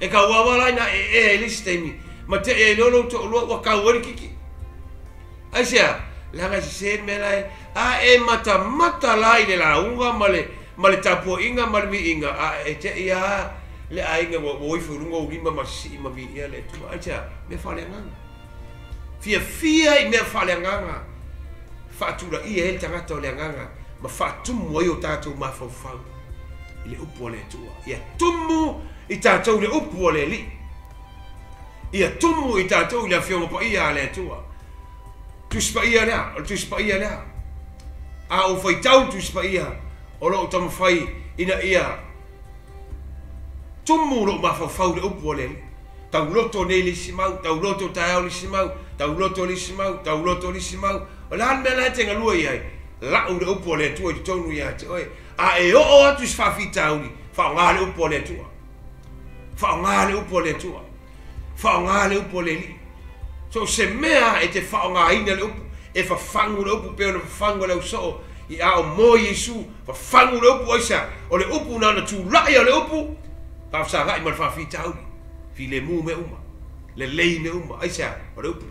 E ka wawala na e listemi. Ma te e lolo to lo wa ka wori kiki. Ai sia, langa se me lai a e mata lai de la unga male tapo inga male inga a e te ia le a inga wo ifurunga o lima masi ma vi ia le tu. Ai sia, me fale nganga. Fia i me fale nganga. Fatura i e tangata o le nganga. Ma fatumu ai o tātou mafafau. I le upu o le tua. Ia tumu i tātou le upu o le li. Ia tumu i tātou le awhionga pa ia le tua. Tuspa ia lea. A o whai tau tuspa ia. O lo tama whai ina ia. Tumu lo mafafau le upu o le li. Tau loto nei lisi mau. Tau loto taeo lisi mau. Tau loto lisi mau. Tau loto lisi mau. O lan mea lai tenga lua iai. Lau le upo le tua i tonu ia te oe. A e o atu si whawhitauni. Whaonga le upo le tua. Whaonga le upo le tua. Whaonga le upo le li. So se mea e te whaonga ina le upo. E whawhangu le upo peo na whawhangu le usoo. I a o mo Yesu. Whawhangu le upo oisa. O le upo nana tu lai o le upo. Pawsa gai ma le whawhitauni. Fi le mu me uma. Le lei me uma. Aisa o le upo.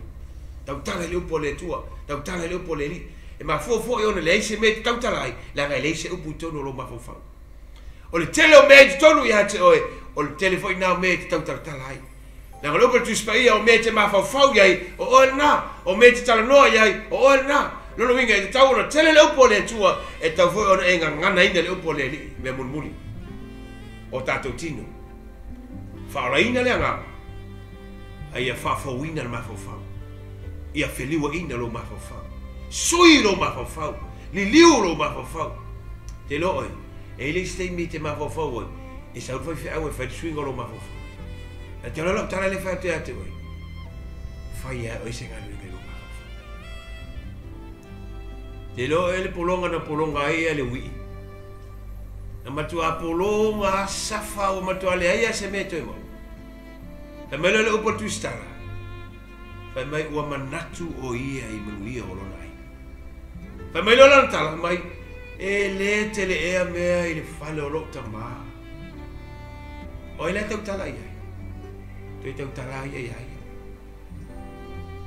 Tau tanga le upo le tua. Tau tanga le upo le li. E ma fo e ona le se me tautalai la ga le se upu tonu lo ma fo. O le tele o me tonu ia te oe o le telefone na me tautalai. Na lo per tu spaia o me te ma fo ia o na o me te tala no ia o na no no winga te tau na tele le upu le tua e tau fo ona enga ngana ina le upu le li me mulmuli. O tato tino. Fa la ina le nga. Ai fa fo ina ma fo. Ia feliu ina lo ma fo. Sui lo mafafau, li liu lo mafafau. Te lo oi, e le stei mi te mafafau oi, e sa ufai fe au e fai swingo lo mafafau. E te lo tala le fai te ate oi, fai oi se ngalu inga lo mafafau. Te lo e le polonga na polonga ai e le wi. Na matua polonga safa o matua le ai se meto e mo. Na mele le upo tu stara. Fai mai ua manatu o ia i manuia o lona. Fa mai lo lan tala mai e le tele e mea i le fale o lo tama. O ile tau tala ia. Tu tau tala ia.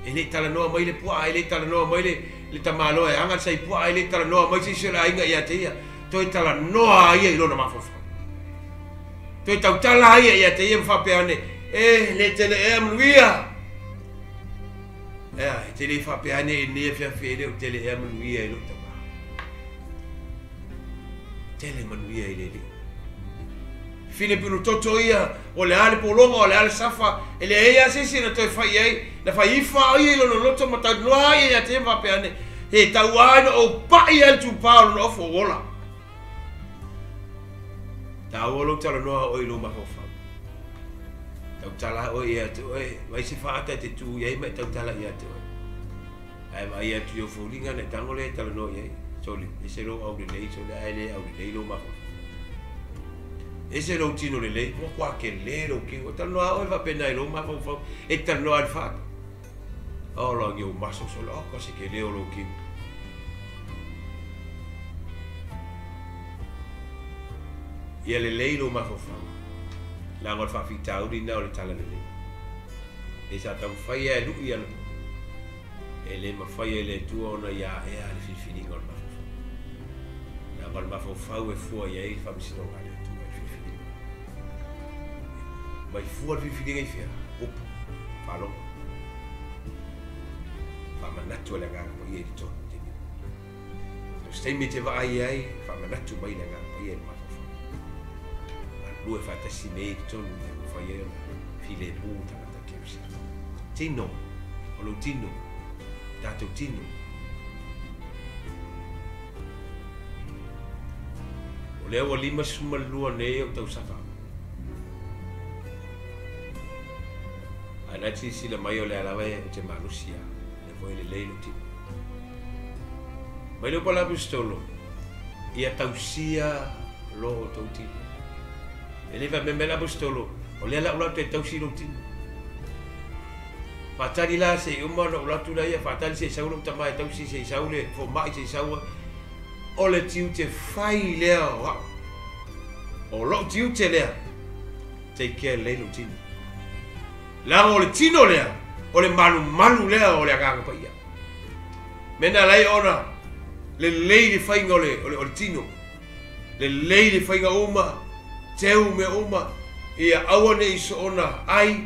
E le tala noa mai le pua, e le tala noa mai le tamalo e anga sai pua, e le tala noa mai si la inga ia te ia. Tu tala noa ia i lo na mafofa. Tu tau tala ia te ia mfa peane. E le tele e amluia. Te le fa peane e ne fia fele o tele e manuia i lo tama. Tele manuia i le li. Fine pino toto ia o le ale polonga o le ale safa e le ea sisi na toi fai ei na fai ifa ai i lo no loto ma tau noa ai e te fa peane he tau aina o pai al tu pao no ofo wola. Tau o lo tala noa o i lo mafofa. Tau tala o ia te oe, vai se whaata te tū iei mai tau tala ia te oe. Ai mai ia tu o fōringa ne tango le tala no iei. Soli, e se lo au le lei, soli ai le au le lei lo mako. E se lo tino le lei, mo kwa ke le lo ki, o tala no a oe va pena i lo mako fau, e tala no al whaata. O lo ngi o maso solo, o kasi ke leo lo ki. Ia le lei lo mako fau. La ngol fa fita uri na o le tala lele. E sa tau whai e lui anu. E le ma whai e le tua ona ia e a le whiwhiri ngol mafo. Na ngol mafo whau e fua ia e whamisino ngā le tua e whiwhiri. Mai fua le whiwhiri ngai whia. Upu. Whalo. Whamanatu le ngā pa ia i tonu tini. Stei me te wa ai ai, whamanatu mai le ngā pa ia i mafo. Lue fata si nei tonu e fai e file puta ta kepsi. Tino, o lo tino, tato tino. O leo lima suma lua nei o tau safa. Ana si la mai o le alawe o te manusia, le foi le leilo tino. Mai lo pala pistolo, ia tausia lo o tau tino. Ele va me la bostolo o le la ula te tau siro tino. Fatali la se uma no ula tu la ia fatali se saulu ta mai tau si se saule fo mai se saua o le tiu te whai lea o lo tiu te lea te kia leilo tino la o le tino lea o le malu lea o le agaga pa ia mena lai ona le lei le whainga o le tino le lei le whainga uma teu me uma ia awa ne iso ona ai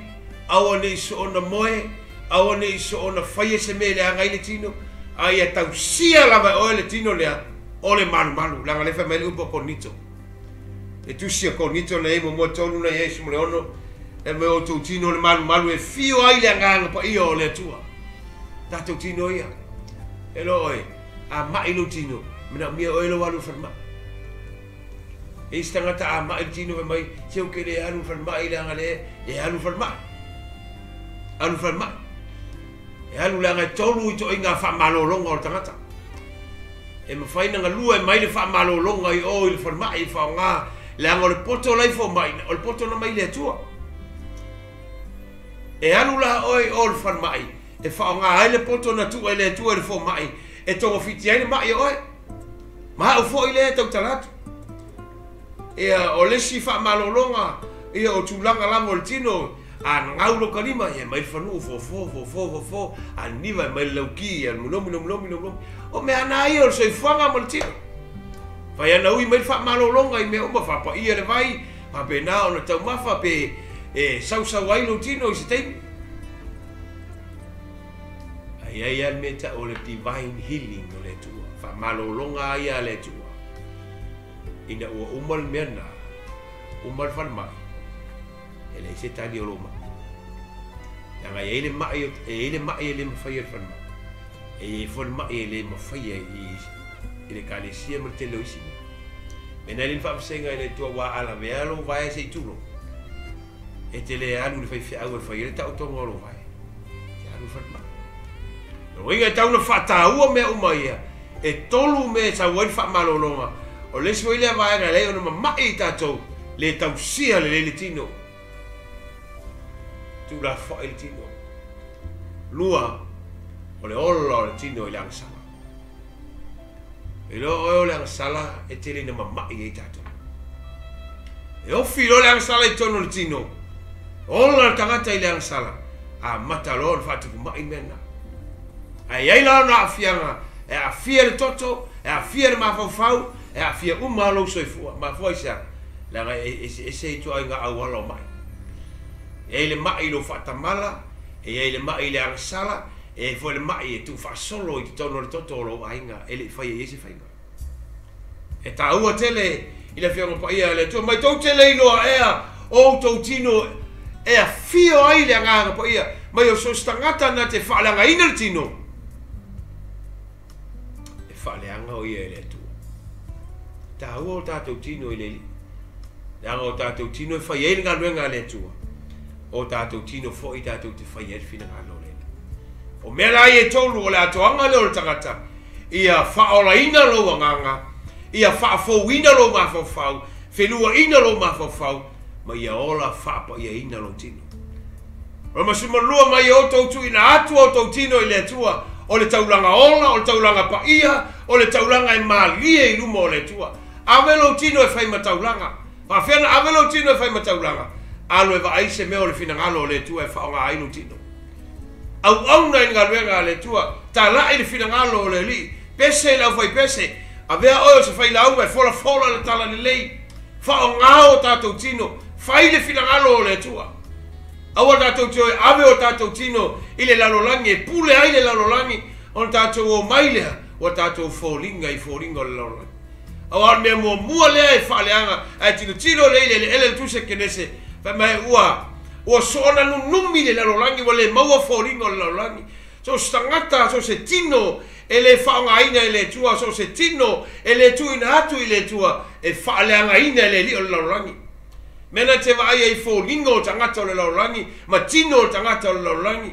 awa ne iso ona moe awa ne iso ona whaia se me le angai le tino ai a tau sia lava o le tino lea o le malu langa le whamele upa konito e tusia konito na emo mo tonu na Yesu mo le ono e me o tau tino le malu e fio ai le anganga pa ia o le atua tatou tino ia e lo oi a mai lo tino mena mia o elo walu whanma e stangata a mai lo tino mai seu ke le alu whanma i langa le alu whanma e alu langa tolu i to inga whamalolonga o tangata e mawhaina nga lua e mai le whamalolonga i o i le whanma i whaonga langa o le poto laifo mai o le poto na mai le atua e alu la oi o le whanma i e whaonga ai le poto na tua i le atua i le whanma i e tongo fiti ai le mai oi ma au fo i le tau talatu e o lesi whamalolonga e o tūlanga lamo le tino a ngaulo kalima e mai whanu fo a niva mai lauki e mulomi o me ana i o soi whanga mo le tino whai ana ui mai whamalolonga i me oma whapa i le vai a pe na o na tau mawha pe e sau ai lo tino i se teimi ai al meta o le divine healing o le tua whamalolonga ai a le tua ina ua umal mena umal whanmai e le se tani o loma nga e le mai e le mawhai e whanma e whanmai e le mawhai i le kalesia ma te loisi mena le whapsenga i le tua wa ala vealo vai se tulo e te le alu le whai au e whai le tau tonga o lo vai te alu whanma o inga tau na whataua mea umaia e tolu me sa wai whamalolonga o le soi lea vai na leo na mamai i tatou le tau sia le tino tu la whai le tino lua o le ola o le tino i le angsala e lo o le angsala e te le na mamai i tatou e ofi lo le angsala i tono le tino ola le tangata i le angsala a mata lo le whatuku mai mena ai la na afianga e afia le toto e afia le mafau e afia lo soifua mafua isa la e se tu ai nga awalo mai e le mai lo fatamala e le mai le angsala e fo le mai e tu fa solo i tono le toto lo ainga e le fai ese fai e ta ua tele i le fianga pa ia le tu mai to tele no ea o to tino e afia ai le anga pa ia mai o so stangata na te fa la ina le tino whaleanga o ia ele tua. Tā ua o tātou tino i leli. Leanga o tātou tino e whai ele ngā luenga le tua. O tātou tino fo i tātou te whai ele whina ngā lo lele. O mea lai e tolu o le atoanga leo le tangata. Ia whaola ina lo nganga. Ia whaafou ina lo mawhawhau. Whenua ina lo mawhawhau. Ma ia ola whaapa ia ina lo tino. Rama suma lua mai o tautu ina atu o tau tino i le tua. O le taulanga ola, o le taulanga paia, o le taulanga e malia i luma o le tua. Avelo tino e whai mataulanga. Whawhena avelo tino e whai mataulanga. Alo e wa aise meo le finangalo o le tua e whaonga ainu tino. Au na i ngā luenga le tua, tā lai le finangalo o le li. Pese lau whai pese, a vea oio se whai lau e fola le tala le lei. Whaonga o tātou tino, whai le finangalo o le tua. Awa tātou tio e ave o tātou tino i le lalolangi, e pule ai le lalolangi, on tātou o mailea, o tātou fōringa i fōringa o le lalolangi. Awa mea mua lea e whaaleanga, ai tino le ele tuse kenese, pa mai ua soona numi le lalolangi, wa le maua fōringa o le lalolangi. So stangata, so se tino, e le whaonga ina i le tua, so se tino, e le tuina atu i le tua, e whaaleanga ina i le li o le lalolangi. Mena te vai ai fōlingo o tangata o le laulangi, ma tino o tangata o le laulangi.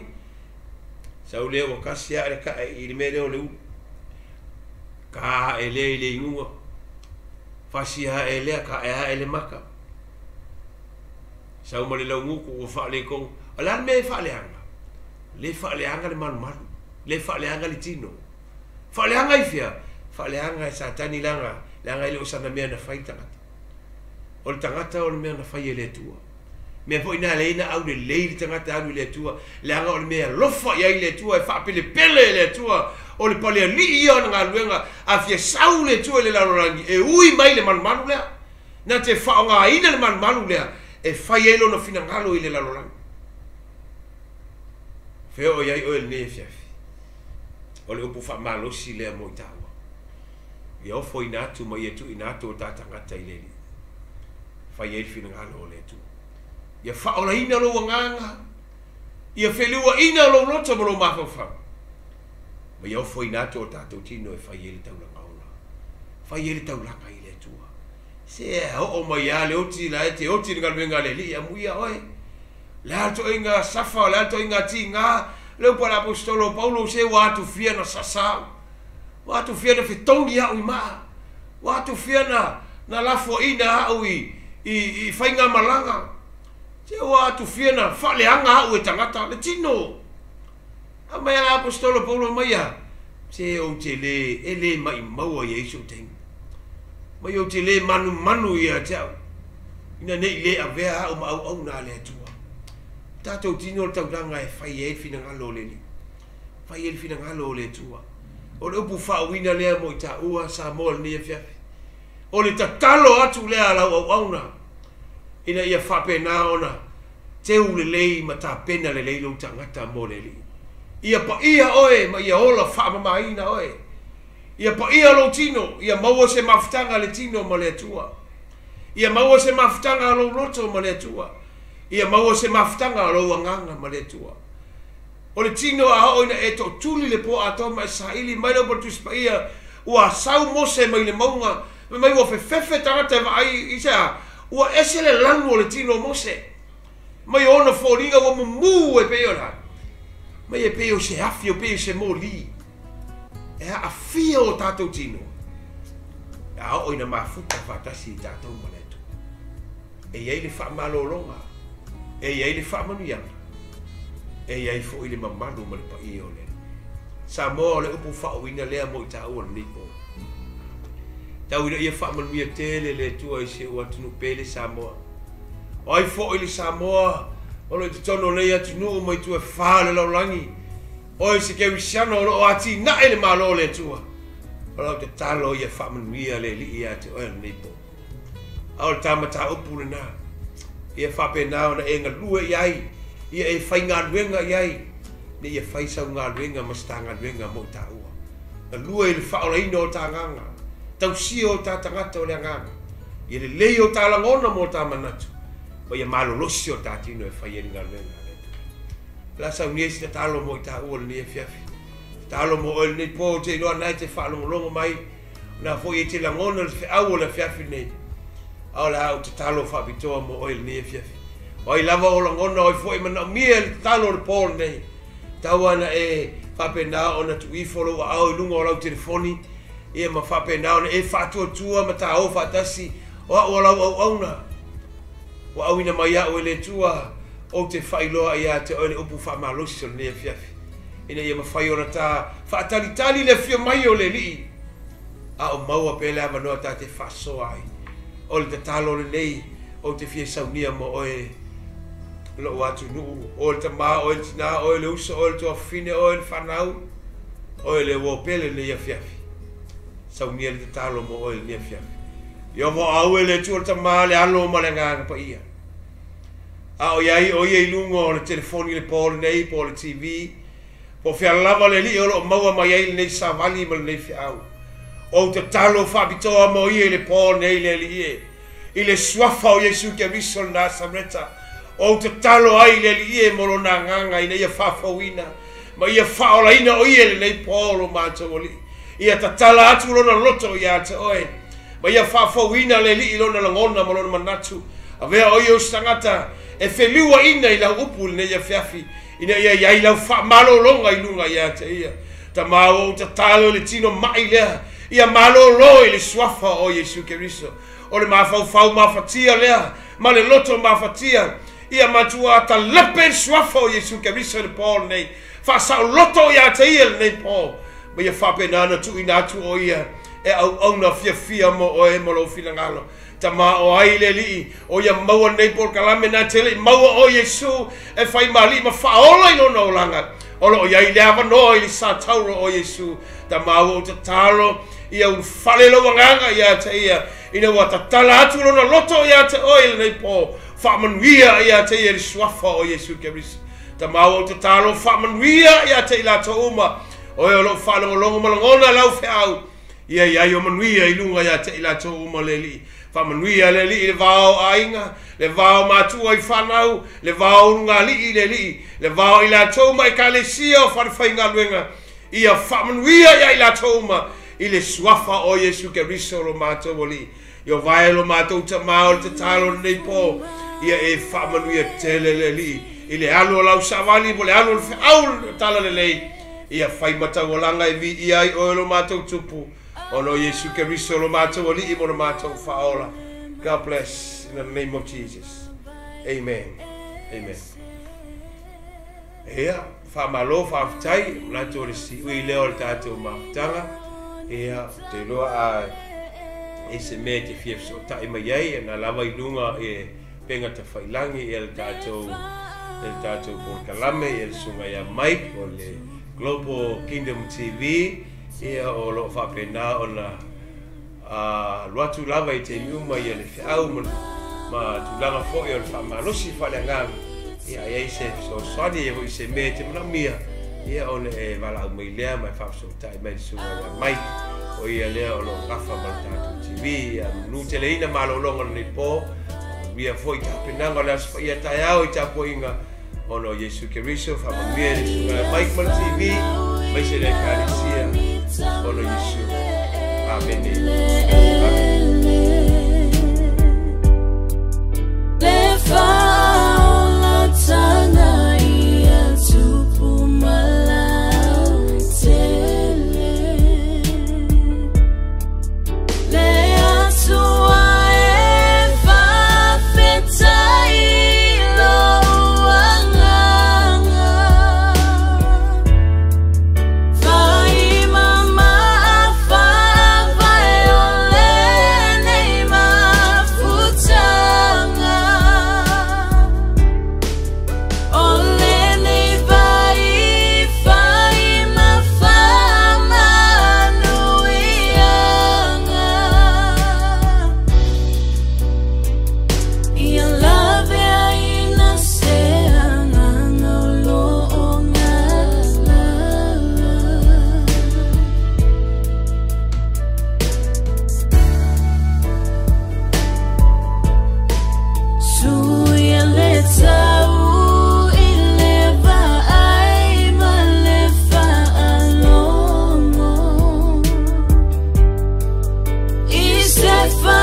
Sau leo o kasi a le ka i le mele o le u. Ka e le i le inunga. Fasi ha e lea ka e ha e le maka. Sau ma le launguku o wha le kong. Alan me e wha le anga. Le wha le anga le malu. Le wha le anga le tino. Wha le anga i fia. whaaleanga e sa tani langa ile o sana mea na whai tangata. O le tangata o le mea na whai e le tua. Mea po ina leina au le leili tangata anu le tua, leanga o le mea lofa iai le tua, e whaapele pele le tua, o le Palealii ia o ngā luenga, a fia sau le tua le larorangi, e ui mai le manu lea, na te whao ngā ina le manu lea, e whai eilo na fina ngalo i le larorangi. Feo iai o le ne fiafi, o le upu wha malosi lea mo i tāua. Ia ofo ina atu mai e tu ina atu o tā tangata i le li, whai eil fina ngalo o le tua. Ia whaola ina lo wanganga, ia whelua ina lo rota mo lo mawhawha. Ma ia ofo ina to tātou tino e whai ele taulanga ona. Whai ele taulanga i le tua. Se o mai a le oti la e te oti nga luenga le li, a muia oe. Le ato inga safa, le ato inga ti ngā, leo para apostolo Paulo se watu fia na sasau. Watu fia na fitongi au i maa. Watu fia na lafo ina au i whainga malanga. Se watu fiena fale anga au e tangata le tino. A mai a apostolo Paulo mai a. Se o te le ele mai maua i eiso tengi. Mai o te le manu i a tau. Ina nei le a vea au ma au na le atua. Tatou tino le tauranga e whai e fina ngalo le li. Whai e fina ngalo le tua. O le upu whaawina lea mo i ta ua sa moa le nia fiafi. O le tatalo atu lea lau au na. Ina ia whapena ona teu le lei ma tā pena le lei lo tangata mo le li. Ia pa ia oe ma ia ola whaamamaina oe. Ia pa ia lo tino, ia maua se mafutanga le tino ma le atua. Ia maua se mafutanga lo roto ma le atua. Ia maua se mafutanga lo wanganga ma le atua. O le tino a oina e to tuli le po ato ma sa ili mai lo batus pa ia ua sau mose mai le maunga mai ua fefe tangata va ai isa ua ese le lanu o le tino mose. Mai ona fōringa wa mumu e peo la. Mai e peo se afi o peo se mo li. E a fia o tātou tino. E a oina mafuta whatasi i tātou maletu. E iei le whaamalolonga. E iei le whaamanuianga. E iei fo i le mamanu ma le pa i o le. Sa moa le upu whaawina lea mo i tā ua nipo. Tau ina ia whaamanuia tele le tua i se ua tunu pele sa moa. Ai fo i le Samoa, o le tono lei atu nuu mai tu e whāle lau langi. Oi se ke wisiano o ati na ele malo le tua. O lau te talo i e whamanuia le li i ate oe nipo. Au le tamata upu le nā. I e whape nā ona e ngā lue i ai. I e whai ngā ruenga i ai. Ni e whai sau ngā ruenga ma sta ngā ruenga mo ta ua. Ngā lue i le whaola ino o tā nganga. Tau si o tā tangata o le nganga. I le lei o tā langona mo tā manatu. Ma ia malolosi o tātino e whai eri ngā ruenga. La sa unia si talo mo i tā ua le ni e fiafi. Talo mo o le nei po te iloa nai te whaalongolongo mai. Na fo i te langona le whiau o le fiafi nei. Au la au te talo whapitoa mo o le ni e fiafi. O i lava o langona o i fo i mana mia le talo le pōl nei. Tau ana e whapena o na tu i folo wa au i lunga o lau telefoni. Ia ma whapena o na e whatua tua ma tā au whatasi. O au lau au au na. O au ina mai au e le tua. O te whailoa ia te oile upu whamalosi o le nea fiafi. Ina ia ma whai ora tā whaatalitali le fia mai o le lii. A o maua pele ama noa tā te whasoa ai. O le te talo le nei, o te fia saunia mo oe lo atu nuu. O le te maa, o le tina, o le usa, o le toa fine, o le whanau. O le wo pele le ia fiafi. Saunia le te talo mo oe le nea fiafi. Ia mo au e le tua le te maa le alo ma le nganga pa ia. A o iai o iai lungo o le telefoni le po le nei, po le TV. Po fia lava le li o lo maua mai ai le nei sa vali ma le nei fiau. O te talo whabitoa mo iai le po nei le li e. I le suafa o Jesu ke riso le nasa mreta. O te talo ai le li e moro na nganga i nei a whawhawina. Ma ia whaolaina o iai le nei po lo mātou o li. Ia ta tala atu lona loto ia te oe. Ma ia whawhawina le li i lona langona ma lona manatu. A vea o iau stangata. E whelua ina i lau upu le ia fiafi. Ina ia iai lau malo longa i lunga ia te ia. Ta mao o ta talo le tino mai lea. Ia malo lo i le suafa o Jesu Keriso. O le mawhau mawhatia lea. Ma le loto mawhatia. Ia matua ta lepe suafa o Jesu Keriso le Paul nei. Whasau loto ia te ia le nei Paul. Ma ia whape nana tu ina atu o ia. e au na fia mo o e mo lo filangalo tama o ai le li o ia maua nei por kalame na tele maua o Yesu e fai mali ma faola ino no langa o lo ia ile ava no i sa tauro o Yesu tama o te talo ia u fale lo wanganga ia te ia ina wa tatala atu lo na loto ia te oil nei po fa manuia ia te ia swafa o Yesu Keriso tama o te talo fa manuia ia te ila to uma o lo fa lo longo malongona lau fe au ia yo manuia i lunga ia te ila to uma leli fa manuia leli le vao ainga le vao matua i whanau le vao runga li le vao ila to mai kalesia o whanwhainga luenga ia fa manuia ia ila to uma i le swafa o Yesu Keriso lo matou oli yo vai lo matou tamao te talo nei po ia e fa manuia tele leli i le alo lau savali mo le alo le au tala lei ia fai matawalanga i vi ia i o lo matou tupu o no Yesu Keriso lo matou oli i mo lo matou faola. God bless in the name of Jesus. Amen. Amen. Ia fa malo fa ftai la to si ui leo tatou maftanga ia te loa a e se me te fief so tai mai ai na lava i lunga e penga te whailangi e le tatou por kalame e le sunga ia Mike o le Global Kingdom TV ia o lo whapena o na luatu lava i te miuma i le whiau ma tulanga fo i o le whamalosi whaleanganga ia i se so swani e i se me te mnamia ia o le e wala au mai lea mai whapso tai mai sunga ia Mike o ia lea o lo rafa ma le tatou TV nu te leina malolonga nei po ia foi tapenanga le asfa ia tai au i tapo inga o no Yesu Keriso whamamia le sunga Mike ma le TV mai se le karisia o no Yesu. Amen. Set fire.